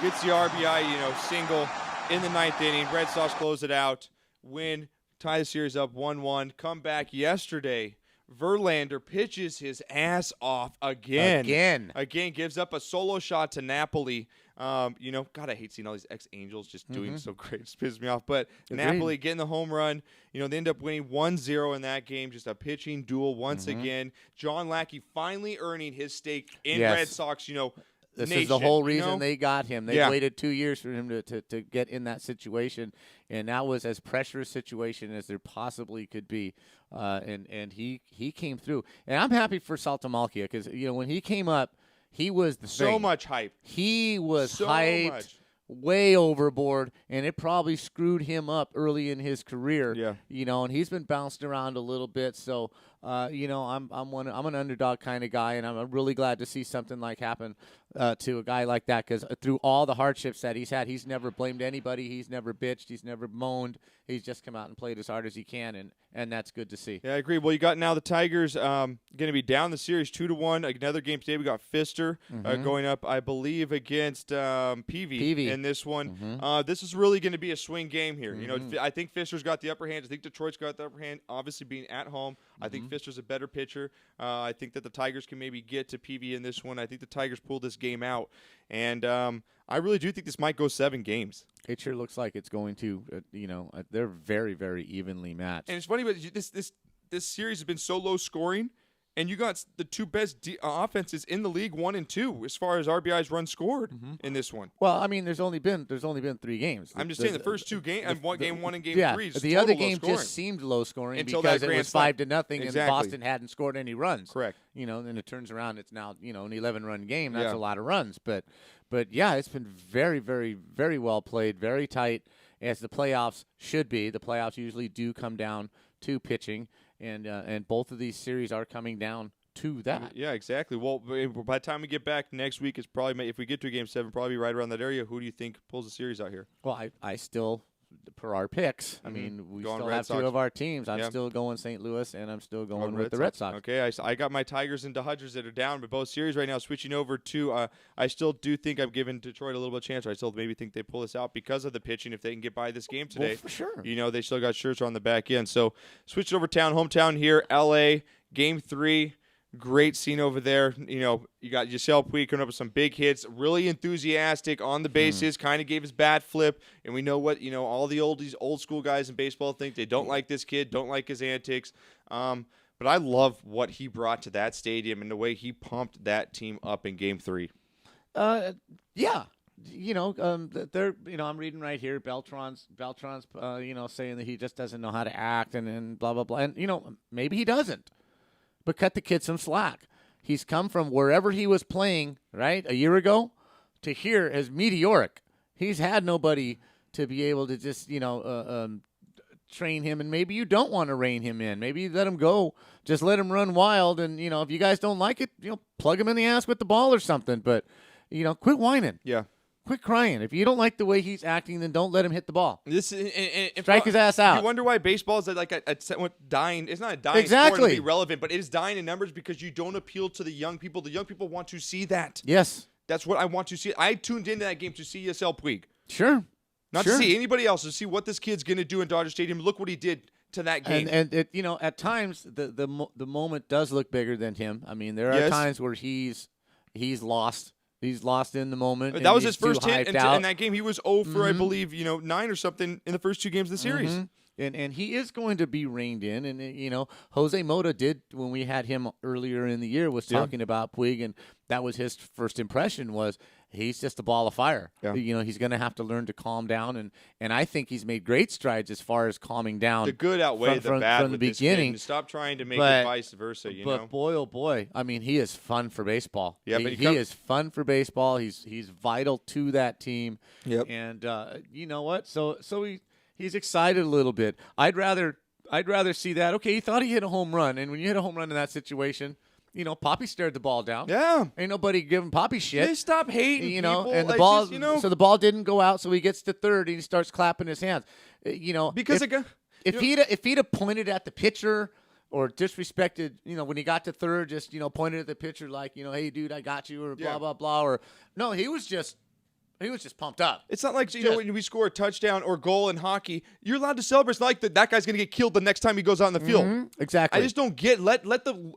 Gets the RBI, single in the 9th inning. Red Sox close it out, win, tie the series up 1-1. Come back yesterday Verlander pitches his ass off again. Again. Gives up a solo shot to Napoli. God, I hate seeing all these ex-Angels just doing so great. It just pisses me off. But Agreed. Napoli getting the home run. They end up winning 1-0 in that game. Just a pitching duel once again. John Lackey finally earning his stake in Red Sox, This nation, is the whole reason they got him. They Yeah. waited 2 years for him to get in that situation, and that was as pressurous situation as there possibly could be. And he came through. And I'm happy for Saltamalchia because, when he came up, he was the So thing. much hype. He was So hyped much. way overboard, and it probably screwed him up early in his career. Yeah. And he's been bounced around a little bit. So, I'm an underdog kind of guy, and I'm really glad to see something like happen to a guy like that because through all the hardships that he's had, he's never blamed anybody. He's never bitched. He's never moaned. He's just come out and played as hard as he can, and that's good to see. Yeah, I agree. Well, you got now the Tigers going to be down the series 2-1. Another game today. We got Pfister going up, I believe, against Peavy in this one. This is really going to be a swing game here. I think Pfister's got the upper hand. I think Detroit's got the upper hand. Obviously, being at home, I think Pfister's a better pitcher. I think that the Tigers can maybe get to Peavy in this one. I think the Tigers pull this game out, and I really do think this might go 7 games. It sure looks like it's going to. They're very, very evenly matched. And it's funny, but this series has been so low scoring, and you got the two best offenses in the league, 1 and 2, as far as RBIs run scored in this one. Well, I mean, there's only been 3 games. I'm just saying the first 2 games, game 1 and game 3. Just the other total low game scoring. just seemed low scoring Until because that it grand was slam. 5-0, and Boston hadn't scored any runs. Correct. Then it turns around. It's now an 11-run game. That's Yeah. a lot of runs, but yeah, it's been very, very, very well played, very tight, as the playoffs should be. The playoffs usually do come down to pitching, and both of these series are coming down to that. Yeah, exactly. Well, by the time we get back next week, it's probably, if we get to game 7, probably right around that area. Who do you think pulls the series out here? Well, I still, per our picks, I mean, we Going still Red have Sox. 2 of our teams. I'm Yeah. still going St. Louis, and I'm still going Red with the Red Sox. Okay, I got my Tigers and Dodgers that are down, but both series right now. Switching over to, I still do think I'm giving Detroit a little bit of chance. I still maybe think they pull this out because of the pitching. If they can get by this game today, Well, for sure. They still got Scherzer on the back end. So switch over hometown here, LA, game 3. Great scene over there. You got Yasiel Puig coming up with some big hits, really enthusiastic on the bases, kind of gave his bat flip. And we know what, all these old school guys in baseball think. They don't like this kid, don't like his antics. But I love what he brought to that stadium and the way he pumped that team up in game 3. Yeah. They're, I'm reading right here, Beltran's, saying that he just doesn't know how to act and blah, blah, blah. And, maybe he doesn't. But cut the kid some slack. He's come from wherever he was playing, right, a year ago, to here as meteoric. He's had nobody to be able to just, train him, and maybe you don't want to rein him in. Maybe you let him go. Just let him run wild, and, if you guys don't like it, plug him in the ass with the ball or something. But, quit whining. Yeah. Quit crying. If you don't like the way he's acting, then don't let him hit the ball. And strike his ass out. You wonder why baseball is like a dying. It's not a dying Exactly. sport to be relevant, but it is dying in numbers because you don't appeal to the young people. The young people want to see that. Yes. That's what I want to see. I tuned into that game to see Yasiel Puig. Sure. Not to see anybody else, to see what this kid's going to do in Dodger Stadium. Look what he did to that game. And it, at times the moment does look bigger than him. I mean, there are times where he's lost. He's lost in the moment. That was his first hit in out. that game. He was 0 for, I believe, 9 or something in the first 2 games of the series. And he is going to be reined in. And, Jose Mota did, when we had him earlier in the year, was talking about Puig, and that was his first impression was he's just a ball of fire. Yeah. He's going to have to learn to calm down. And I think he's made great strides as far as calming down. The good outweigh the bad from the with this beginning. kid. Stop trying to make it vice versa, But boy, oh boy, I mean, he is fun for baseball. Yeah, he, but he is fun for baseball. He's vital to that team. Yep. And you know what? So he's excited a little bit. I'd rather see that. Okay, he thought he hit a home run, and when you hit a home run in that situation, Poppy stared the ball down. Yeah. Ain't nobody giving Poppy shit. They stop hating people. And the Like, ball, just, so the ball didn't go out, so he gets to third and he starts clapping his hands. Because if he'd have pointed at the pitcher or disrespected, when he got to third, just pointed at the pitcher like, hey dude, I got you, or blah blah blah, or no, he was just He was just pumped up. It's not like, when we score a touchdown or goal in hockey, you're allowed to celebrate. It's not like that guy's going to get killed the next time he goes out on the field. Exactly. I just don't get,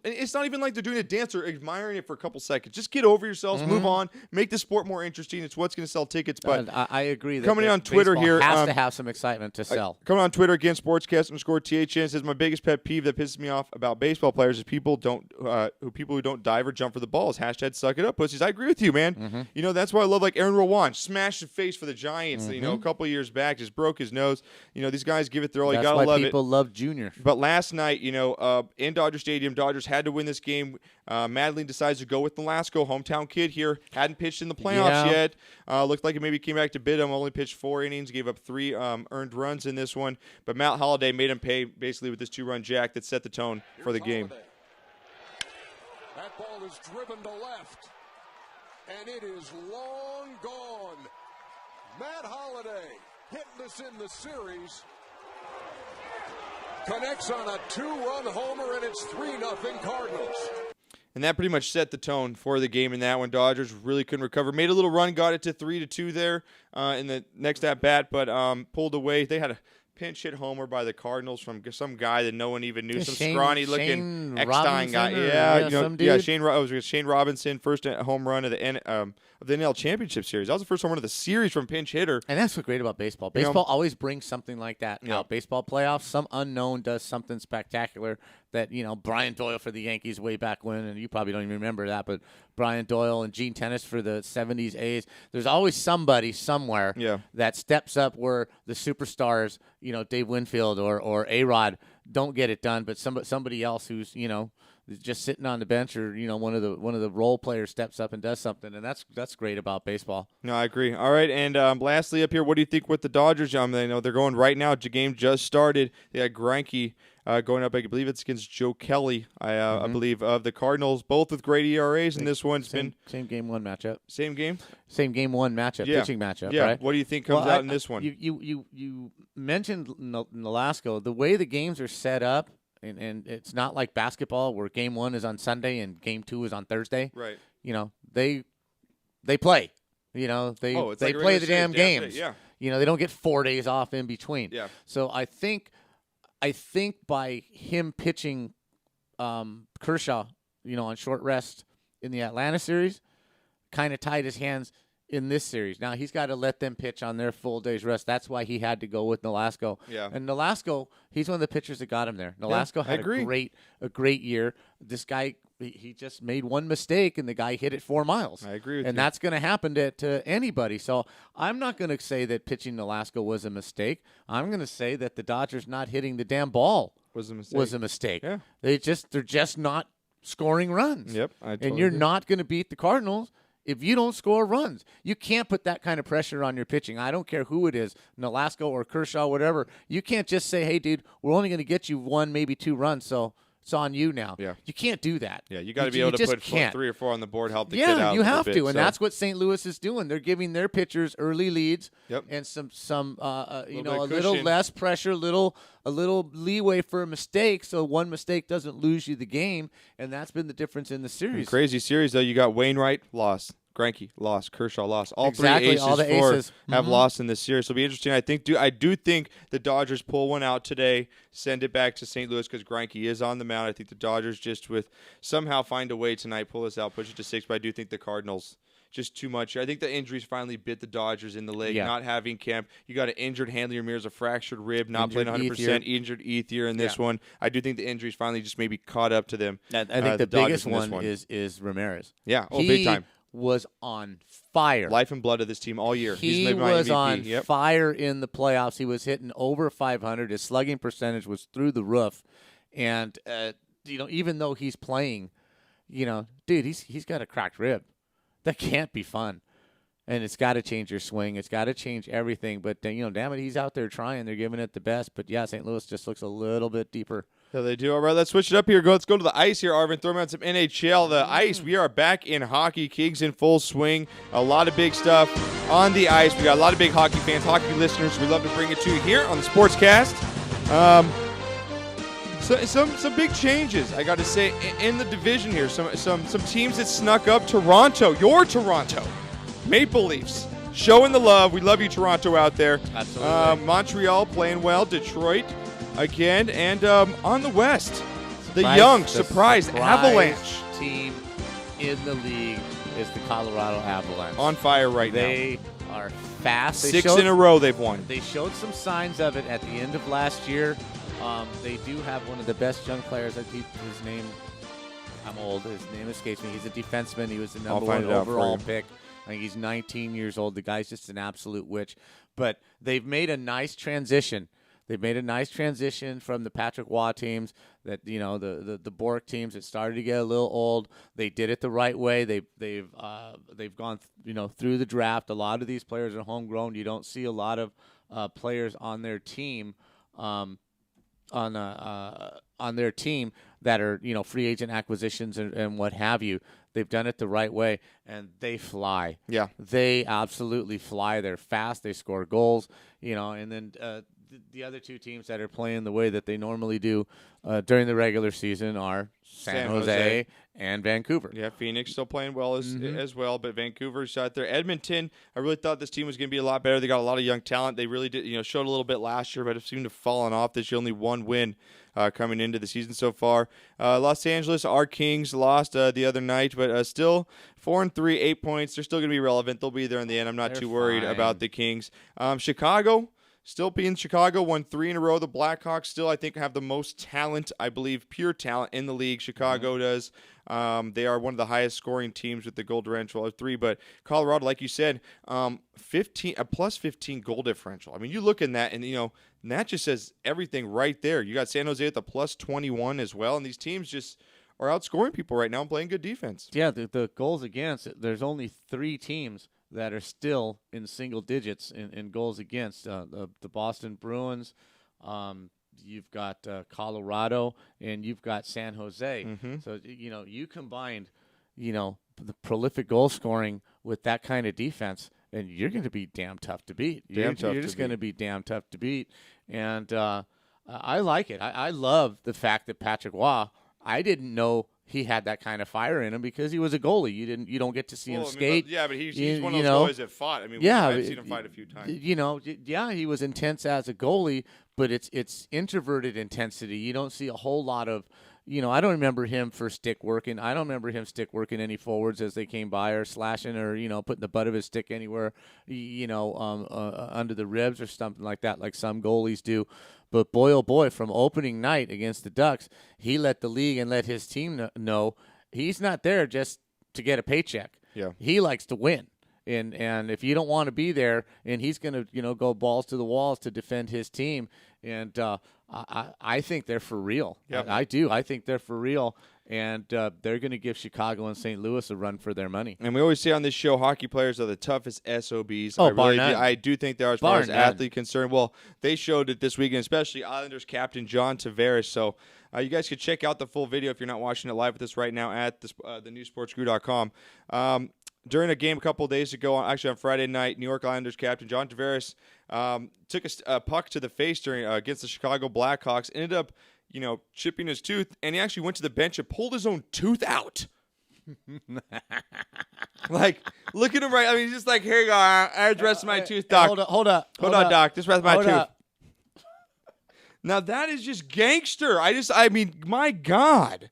it's not even like they're doing a dance or admiring it for a couple seconds. Just get over yourselves, move on, make the sport more interesting. It's what's going to sell tickets. But I agree. Coming on Twitter here. Has to have some excitement to sell. Coming on Twitter again, SportsCast_THN says, my biggest pet peeve that pisses me off about baseball players is people who don't dive or jump for the balls. # suck it up, pussies. I agree with you, man. That's why I love like Aaron Rowan. Smashed his face for the Giants, a couple of years back, just broke his nose. These guys give it their all. You gotta love it. That's why people love Junior. But last night, in Dodger Stadium, Dodgers had to win this game. Madeline decides to go with Nolasco, hometown kid here. Hadn't pitched in the playoffs yet. Looked like it maybe came back to bid him. Only pitched 4 innings, gave up 3 earned runs in this one. But Matt Holliday made him pay basically with this 2-run jack that set the tone for the game. That ball is driven to left, and it is long gone. Matt Holliday, hitless in the series, connects on a 2-run homer, and it's 3-0 Cardinals. And that pretty much set the tone for the game in that one. Dodgers really couldn't recover. Made a little run, got it to 3-2 there in the next at-bat, but pulled away. They had a pinch hit homer by the Cardinals from some guy that no one even knew, some scrawny-looking Eckstein guy. Shane Robinson, first home run of the NL Championship Series. That was the first home run of the series from pinch hitter. And that's what's great about baseball. Baseball always brings something like that out. Baseball playoffs, some unknown does something spectacular that, Brian Doyle for the Yankees way back when, and you probably don't even remember that, but Brian Doyle and Gene Tennis for the 70s A's. There's always somebody somewhere that steps up where the superstars, Dave Winfield or A-Rod don't get it done, but somebody else who's, just sitting on the bench or one of the role players steps up and does something, and that's great about baseball. No, I agree. All right, and lastly up here, what do you think with the Dodgers? They know they're going right now. The game just started. They had Greinke going up. I believe it's against Joe Kelly. I believe of the Cardinals, both with great ERAs. And this one's same game one matchup. Same game. Same game one matchup. Pitching matchup. Yeah. Right? What do you think comes out in this one? You mentioned Nolasco. The way the games are set up. And it's not like basketball where game 1 is on Sunday and game 2 is on Thursday. Right. They play. They like play the damn games. Day, they don't get 4 days off in between. Yeah. So I think by him pitching Kershaw, on short rest in the Atlanta series, kind of tied his hands in this series. Now he's got to let them pitch on their full day's rest. That's why he had to go with Nolasco. Yeah. And Nolasco, he's one of the pitchers that got him there. Nolasco had a great year. This guy, he just made one mistake, and the guy hit it 4 miles. I agree with you. And that's going to happen to anybody. So I'm not going to say that pitching Nolasco was a mistake. I'm going to say that the Dodgers not hitting the damn ball was a mistake. Yeah. They're just not scoring runs. Yep. And you're not going to beat the Cardinals if you don't score runs. You can't put that kind of pressure on your pitching. I don't care who it is, Nolasco or Kershaw, whatever. You can't just say, hey, dude, we're only going to get you 1, maybe 2 runs, so it's on you now. Yeah. You can't do that. Yeah, you got to be able to put 3 or 4 on the board, help the kid out. Yeah, you have to, and so. that's what St. Louis is doing. They're giving their pitchers early leads and some a little less pressure, a little leeway for a mistake, so one mistake doesn't lose you the game, and that's been the difference in the series. Crazy series, though. You got Wainwright, lost. Greinke lost, Kershaw lost. All exactly, 3 all the aces have lost in this series. So it'll be interesting. I do think the Dodgers pull one out today, send it back to St. Louis because Greinke is on the mound. I think the Dodgers just somehow find a way tonight, pull this out, push it to 6. But I do think the Cardinals just too much. I think the injuries finally bit the Dodgers in the leg. Not having Kemp, you got an injured Hanley Ramirez, a fractured rib, not playing 100%, injured Ethier in this one. I do think the injuries finally just maybe caught up to them. I think the biggest one is Ramirez. Yeah, big time. Was on fire. Life and blood of this team all year. He was on fire in the playoffs. He was hitting over 500. His slugging percentage was through the roof. And, even though he's playing, dude, he's got a cracked rib. That can't be fun. And it's got to change your swing. It's got to change everything. But, damn it, he's out there trying. They're giving it the best. But, yeah, St. Louis just looks a little bit deeper. So they do. All right, let's switch it up here. Let's go to the ice here, Arvin. Throw out some NHL. The ice, we are back in hockey. Kings in full swing. A lot of big stuff on the ice. We got a lot of big hockey fans, hockey listeners. We love to bring it to you here on the SportsCast. Some big changes, I got to say, in the division here. Some teams that snuck up. Toronto, your Toronto Maple Leafs, showing the love. We love you, Toronto, out there. Absolutely. Montreal playing well. Detroit again. And on the West, the surprise Avalanche team in the league is the Colorado Avalanche. on fire right now. They are fast. They 6 in a row they've won. They showed some signs of it at the end of last year. They do have one of the best young players. His name, I'm old. His name escapes me. He's a defenseman. He was the number 1 overall pick. I think he's 19 years old. The guy's just an absolute witch. But they've made a nice transition. They've made a nice transition from the Patrick Waugh teams, that the Bork teams that started to get a little old. They did it the right way. They've gone through the draft. A lot of these players are homegrown. You don't see a lot of players on their team on their team that are free agent acquisitions and what have you. They've done it the right way, and they fly. Yeah, they absolutely fly. They're fast. They score goals. And then the other two teams that are playing the way that they normally do during the regular season are San Jose and Vancouver. Yeah, Phoenix still playing well as well, but Vancouver's out there. Edmonton, I really thought this team was going to be a lot better. They got a lot of young talent. They really did, showed a little bit last year, but it seemed to have fallen off this year. Only one win coming into the season so far. Los Angeles, our Kings lost the other night, but still 4-3, 8 points. They're still going to be relevant. They'll be there in the end. I'm not too worried about the Kings. Chicago. Still being Chicago, won 3 in a row. The Blackhawks still, I think, have the most talent, I believe, pure talent in the league. Chicago does. They are one of the highest scoring teams with the goal differential of 3. But Colorado, like you said, a plus 15 goal differential. I mean, you look in that, and that just says everything right there. You got San Jose at the plus 21 as well, and these teams just are outscoring people right now and playing good defense. Yeah, the goals against, there's only 3 teams that are still in single digits in goals against. The Boston Bruins, you've got Colorado, and you've got San Jose. Mm-hmm. So, you combined, the prolific goal scoring with that kind of defense, and you're going to be damn tough to beat. You're just going to be damn tough to beat. And I like it. I love the fact that Patrick Waugh, I didn't know he had that kind of fire in him because he was a goalie. You don't get to see him skate. But he's one of those goalies that fought. I mean, I've seen him fight a few times. He was intense as a goalie, but it's introverted intensity. You don't see a whole lot of, I don't remember him for stick working. I don't remember him stick working any forwards as they came by, or slashing, or putting the butt of his stick anywhere, under the ribs or something like that, like some goalies do. But boy, oh boy, from opening night against the Ducks, he let the league and let his team know he's not there just to get a paycheck. Yeah, he likes to win. And if you don't want to be there, and he's going to go balls to the walls to defend his team, and I think they're for real. Yep. I do. I think they're for real, and they're going to give Chicago and St. Louis a run for their money. And we always say on this show, hockey players are the toughest SOBs. Oh, bar none. I do think they are as far as athlete concerned. Well, they showed it this weekend, especially Islanders captain John Tavares. So you guys can check out the full video if you're not watching it live with us right now at thenewsportscrew.com. During a game a couple of days ago, on Friday night, New York Islanders captain John Tavares took a puck to the face against the Chicago Blackhawks, ended up, chipping his tooth, and he actually went to the bench and pulled his own tooth out. Like, look at him right. I mean, he's just like, here you go. I rest my tooth, doc. Hold up, doc. Just rest my tooth. Up. Now that is just gangster. I mean, my God.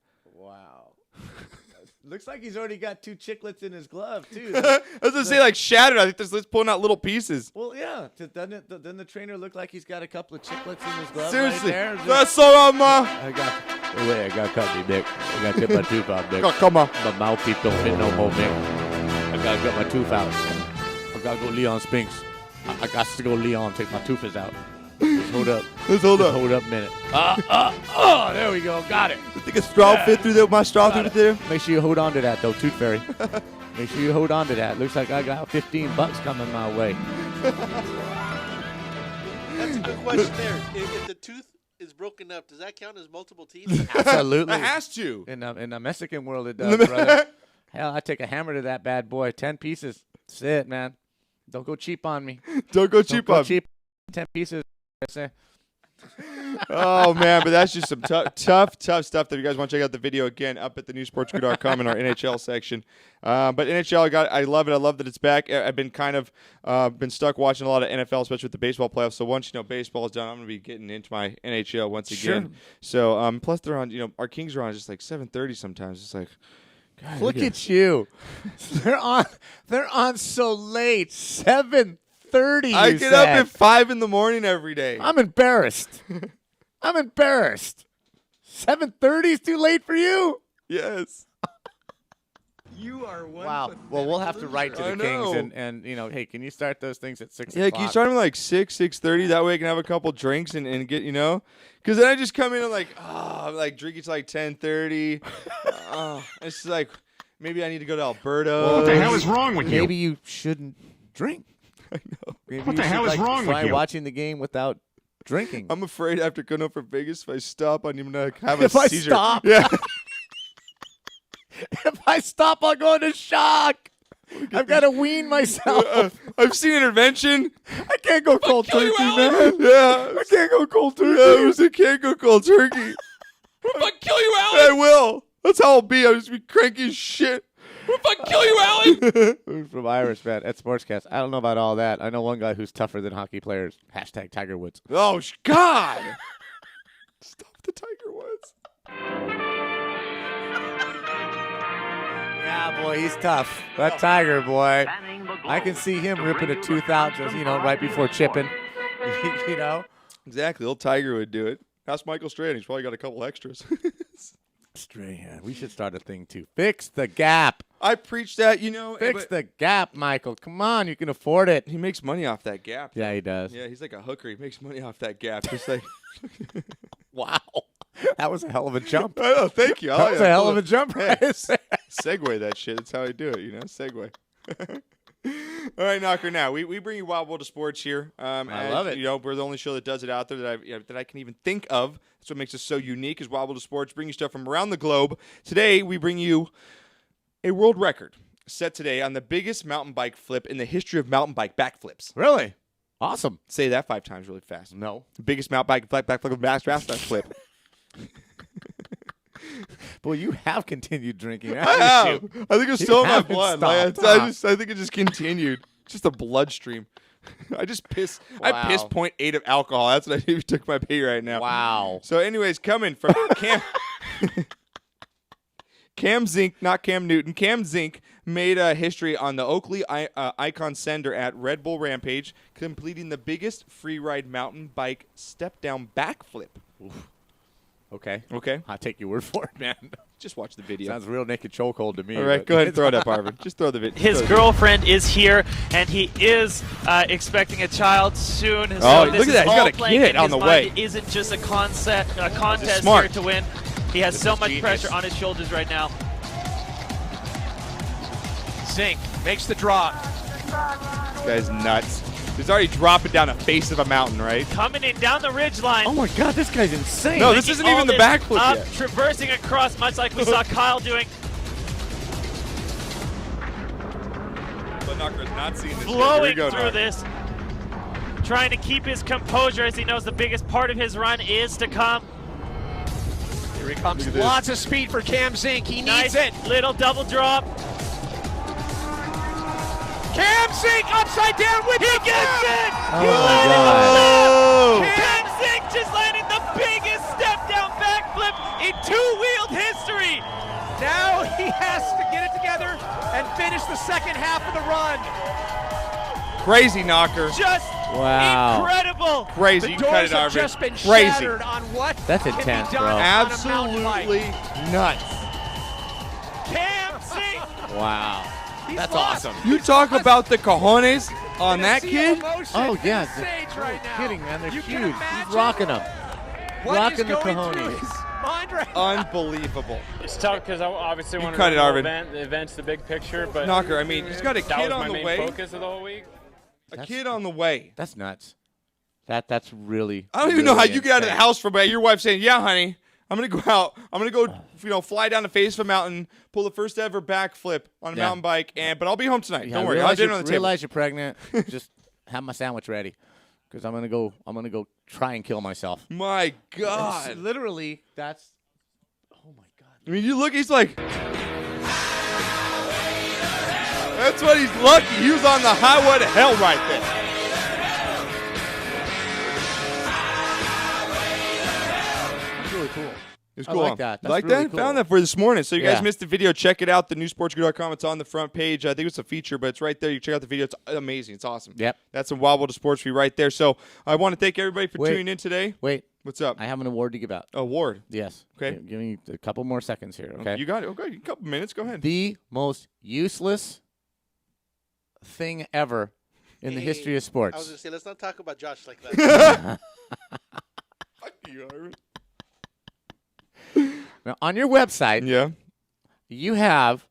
Looks like he's already got 2 chiclets in his glove, too. I was going to say, like, shattered. I think this pulling out little pieces. Well, yeah. Doesn't the trainer look like he's got a couple of chiclets in his glove? Seriously. Right there? That's so ma. I got cut me, Dick. I got to get my tooth out, Dick. Come on. My mouthpiece don't fit no more, Dick. I got to get my tooth out. I got to go Leon Spinks. I got to go Leon, take my toothers out. Just hold up. Hold up a minute. There we go. Got it. You think a straw fit through there? My straw through there? Make sure you hold on to that, though, Tooth Fairy. Make sure you hold on to that. Looks like I got $15 coming my way. That's a good question there. If the tooth is broken up, does that count as multiple teeth? Absolutely. It has to. In the Mexican world, it does, brother. Hell, I take a hammer to that bad boy. 10 pieces. That's it, man. Don't go cheap on me. Don't go cheap on me. 10 pieces. Oh, man, but that's just some tough stuff that if you guys want to check out the video again up at thenewsportscrew.com in our NHL section. But NHL, I love it. I love that it's back. I've been kind of been stuck watching a lot of NFL, especially with the baseball playoffs. So once, baseball is done, I'm going to be getting into my NHL once again. Sure. So plus they're on, our Kings are on just like 7:30 sometimes. It's like, God, Look at you. They're on so late. 7:30. I get up at 5 in the morning every day. I'm embarrassed. 7:30 is too late for you? Yes. You are one. Wow. Well, we'll have to write to the Kings and hey, can you start those things at 6 Yeah, o'clock? can you start them like 6:30? That way I can have a couple drinks and get, because then I just come in and I'm like drinking to like 10:30. It's just like, maybe I need to go to Alberto. What the hell is wrong with you? Maybe you shouldn't drink. I know. Maybe What the you hell should, is wrong with try you? watching the game without drinking. I'm afraid after going over Vegas, if I stop, I'm going to have a If I seizure. stop? Yeah. If I stop, I'll go into shock. I've got to wean myself. I've seen Intervention. I can't go cold turkey, man. Yeah. I can't go cold turkey. Yeah, I can't go cold turkey. What if I kill you, Alan? I will. That's how I'll be. I'll just be cranky as shit. What if I kill you, Alan? From Irish, man, at SportsCast. I don't know about all that. I know one guy who's tougher than hockey players. # Tiger Woods. Oh, God. Stop the Tiger Woods. Yeah, boy, he's tough. That Tiger, boy. I can see him ripping a tooth out just, right before chipping. Exactly. Old Tiger would do it. Ask Michael Strahan. He's probably got a couple extras. Strahan. We should start a thing, too. Fix the gap. I preach that, Fix the gap, Michael. Come on. You can afford it. He makes money off that gap. Yeah, he does. Yeah, he's like a hooker. He makes money off that gap. Just like, wow. That was a hell of a jump. I know, thank you. That was a hell of a jump. Hey, segue that shit. That's how I do it, segue. All right, Knocker. Now we bring you Wild World of Sports here. I love it. We're the only show that does it out there that I can even think of. That's what makes us so unique. Is Wild World of Sports bring you stuff from around the globe. Today we bring you a world record set today on the biggest mountain bike flip in the history of mountain bike backflips. Really? Awesome. Say that 5 times really fast. No. The biggest mountain bike backflip. Boy, you have continued drinking. I have. I think it's still in my blood. I think it just continued. Just a bloodstream. I piss Wow. 0.8 of alcohol. That's what I do. Took my pee right now. Wow. So, anyways, coming from Cam Zink, not Cam Newton. Cam Zink made history on the Oakley Icon Sender at Red Bull Rampage, completing the biggest free ride mountain bike step down backflip. Oof. Okay. I'll take your word for it, man. Just watch the video. Sounds real naked chokehold to me. All right, go ahead and throw it up, Arvin. Just throw the video. His girlfriend is here, and he is expecting a child soon. So Oh, this look at is that. He's all got a playing kid in on his the mind. way. It isn't just a contest Smart. here to win. He has This so is much genius. pressure on his shoulders right now. Zink makes the drop. This guy's nuts. He's already dropping down the face of a mountain, right? Coming in down the ridge line. Oh, my God. This guy's insane. No, this isn't even the backflip up, yet. traversing across, much like we saw Kyle doing. But Knocker is not seeing this. Flowing through this. Trying to keep his composure as he knows the biggest part of his run is to come. Here he comes. Lots of speed for Cam Zink. He needs it. Little double drop. Cam Zink upside down with He gets it! Oh, He my landed God. the flip! Cam Zink just landed the biggest step-down backflip in two-wheeled history! Now he has to get it together and finish the second half of the run. Crazy Knocker. Just Wow. incredible! Crazy. The You doors cut it, have Arvin. just been Crazy. shattered on what That's can intense, be done bro. on a mountain bike. Absolutely nuts. Cam Zink! Wow. He's That's lost. awesome. You talk about the cojones on that Gonna see kid? emotion Oh, in yeah. the stage right now. Kidding, man. They're You can huge. imagine He's rocking them. what Rocking is the going through cojones. his mind right now. Unbelievable. It's tough because I obviously You want to cut run it, the whole Arvin. event. The event's the big picture, but Knocker, I mean, he's got a that kid was on my the main way. focus of the whole week. A kid on the way. That's nuts. That's really. I don't even know how really you get out of the insane. house from your wife saying, "Yeah, honey, I'm gonna go out. I'm gonna go, fly down the face of a mountain, pull the first ever backflip on a Yeah. mountain bike, but I'll be home tonight. Yeah, Don't worry. I'll have dinner on the table." realize you're pregnant. Just have my sandwich ready. because I'm gonna go try and kill myself. My God. It's literally, that's. Oh my God. I mean, you look. He's like. That's what he's lucky. He was on the highway to hell right there. That's really cool. It's cool. I like that. That's like really that? cool. Found that for this morning. So you guys Yeah. missed the video. Check it out. TheNewSportsGrid.com. It's on the front page. I think it's a feature, but it's right there. You check out the video. It's amazing. It's awesome. Yep. That's a Wild World of Sports for you right there. So I want to thank everybody for Wait. tuning in today. Wait. What's up? I have an award to give out. Award? Yes. Okay. Give me a couple more seconds here, okay? You got it. Okay. A couple minutes. Go ahead. The most useless thing ever in the history of sports. I was going to say, let's not talk about Josh like that. Fuck you, Iron. Now, on your website, yeah, you have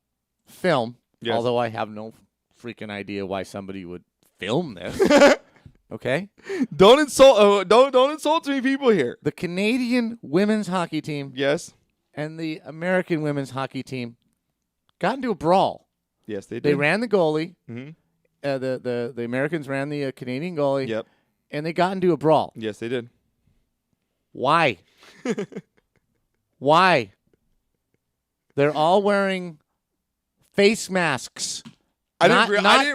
film, Yes. although I have no freaking idea why somebody would film this. Okay? Don't insult don't insult me, people here. The Canadian women's hockey team, yes, and the American women's hockey team got into a brawl. Yes, they did. They ran the goalie. Mm-hmm. The Americans ran the Canadian goalie. Yep. And they got into a brawl. Yes, they did. Why? Why? They're all wearing face masks. I didn't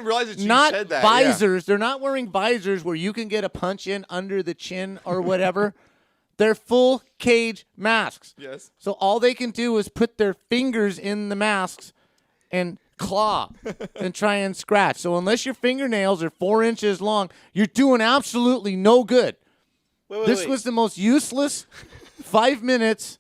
realize that you not said that. visors. They're not wearing visors where you can get a punch in under the chin or whatever. They're full cage masks. Yes. So all they can do is put their fingers in the masks and claw and try and scratch. So unless your fingernails are 4 inches long, you're doing absolutely no good. This was the most useless 5 minutes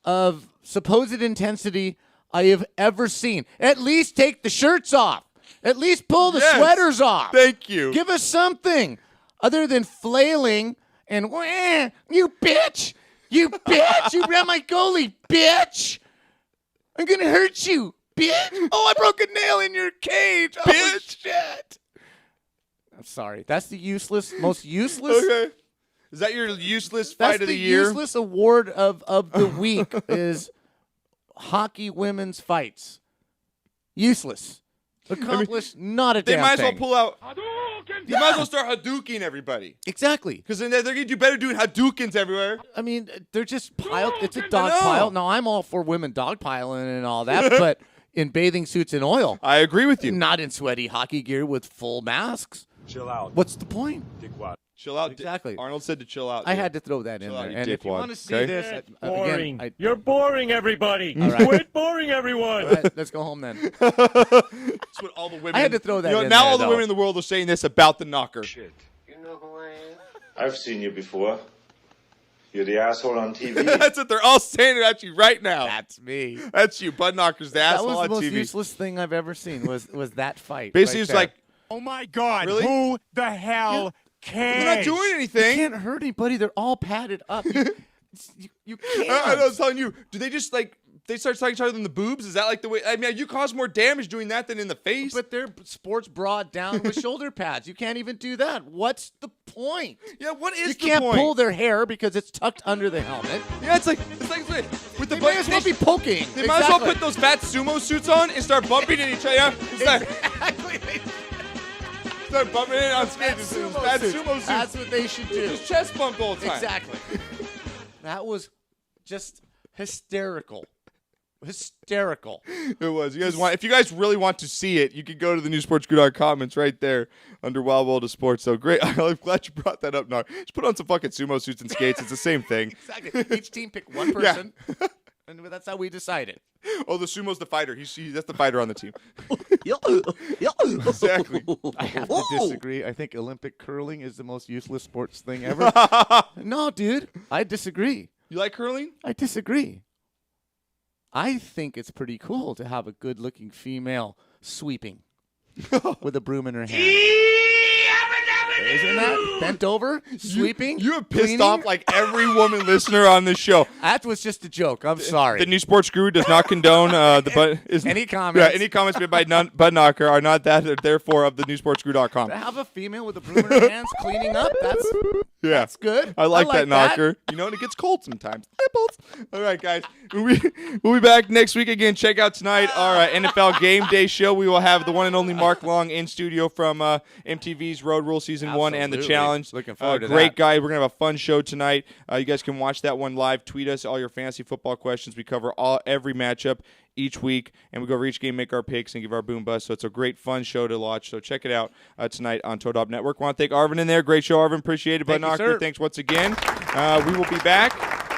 of supposed intensity I have ever seen. At least take the shirts off. At least pull the sweaters off. Thank you. Give us something other than flailing and, "Wah, you bitch. You bitch. You ran my goalie, bitch. I'm going to hurt you, bitch. Oh, I broke a nail in your cage. Oh, Bitch. shit. I'm sorry. That's the most useless. Okay. Is that your useless That's fight of the the year? useless award of the week is hockey women's fights. Useless. Accomplished not a They damn might as well thing. pull out. You might as well start Hadouken everybody. Exactly. Because then they're going to do better doing Hadoukens everywhere. I mean, they're just piled. It's a dog pile. Now, I'm all for women dog piling and all that, but in bathing suits and oil. I agree with you. Not in sweaty hockey gear with full masks. Chill out. What's the point? Dickwad. Chill out. Exactly. Arnold said to chill out. I dude. had to throw that in Chill out, there. you And if you dickwad, want to see okay? this, Boring. again, You're boring, everybody. All right. Quit boring, everyone. all right, let's go home then. That's what all the women. I had to throw that in now there, all the though. women in the world are saying this about the knocker. Shit. You know who I am? I've seen you before. You're the asshole on TV. That's what they're all saying about you right now. That's me. That's you, Bud Knockers, the That asshole was on the most TV. useless thing I've ever seen. Was that fight? Basically, right it's there. like, Oh my God! Really? Who the hell cares? we're not doing You anything. can't hurt anybody. They're all padded up. You can't. I was telling you, do they just like they start talking each other in the boobs? Is that like the way? I mean, you cause more damage doing that than in the face. But they're sports bra down with shoulder pads. You can't even do that. What's the point? Yeah, what is You the can't point? pull their hair because it's tucked under the helmet. Yeah, it's like with the They may as well be poking. They might as well put those fat sumo suits on and start bumping into each other. It's like, start bumping in on stage. Fat sumo suits. That's what they should do. Just chest bump all the time. Exactly. That was just hysterical. Hysterical. It was. You guys want? If you guys really want to see it, you can go to thenewsportscrew.com. It's right there under Wild World of Sports. So great. I'm glad you brought that up. No, just put on some fucking sumo suits and skates. It's the same thing. Exactly. Each team pick one person, and that's how we decided. Oh, the sumo's the fighter. That's the fighter on the team. Exactly. I have to disagree. I think Olympic curling is the most useless sports thing ever. No, dude. I disagree. You like curling? I disagree. I think it's pretty cool to have a good-looking female sweeping with a broom in her hand. Isn't that bent over, sweeping? You have pissed cleaning? off like every woman listener on this show. That was just a joke. I'm sorry. The New Sports Guru does not condone the Bud. Any comments? Yeah, any comments made by Bud Knocker are not that. Therefore, of the newsportsguru.com. To have a female with a broom in her hands cleaning up, Yeah. That's good. I like that that. knocker. You know, and it gets cold sometimes. Nipples. All right, guys. We'll be back next week again. Check out tonight our NFL Game Day show. We will have the one and only Mark Long in studio from MTV's Road Rule Season 1 and the Absolutely. Challenge. Looking forward to great that. guy. We're going to have a fun show tonight. You guys can watch that one live. Tweet us all your fantasy football questions. We cover every matchup each week, and we go over each game, make our picks, and give our boom bust. So it's a great, fun show to watch. So check it out tonight on Toad Hop Network. Want to thank Arvin in there. Great show, Arvin. Appreciate it. But Thank you, Knocker, sir. thanks once again. We will be back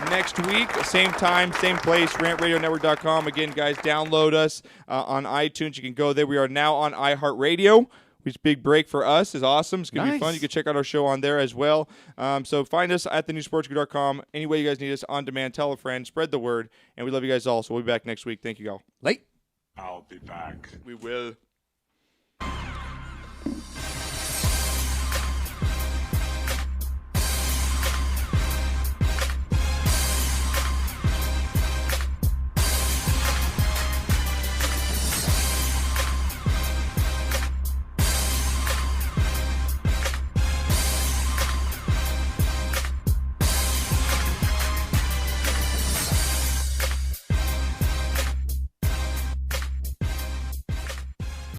next week, same time, same place, rantradionetwork.com. Again, guys, download us on iTunes. You can go there. We are now on iHeartRadio, which is a big break for us. Is awesome. It's going to be fun. You can check out our show on there as well. So find us at thenewsportsgrid.com. Any way you guys need us on demand, tell a friend, spread the word, and we love you guys all. So we'll be back next week. Thank you all. Late. I'll be back. We will.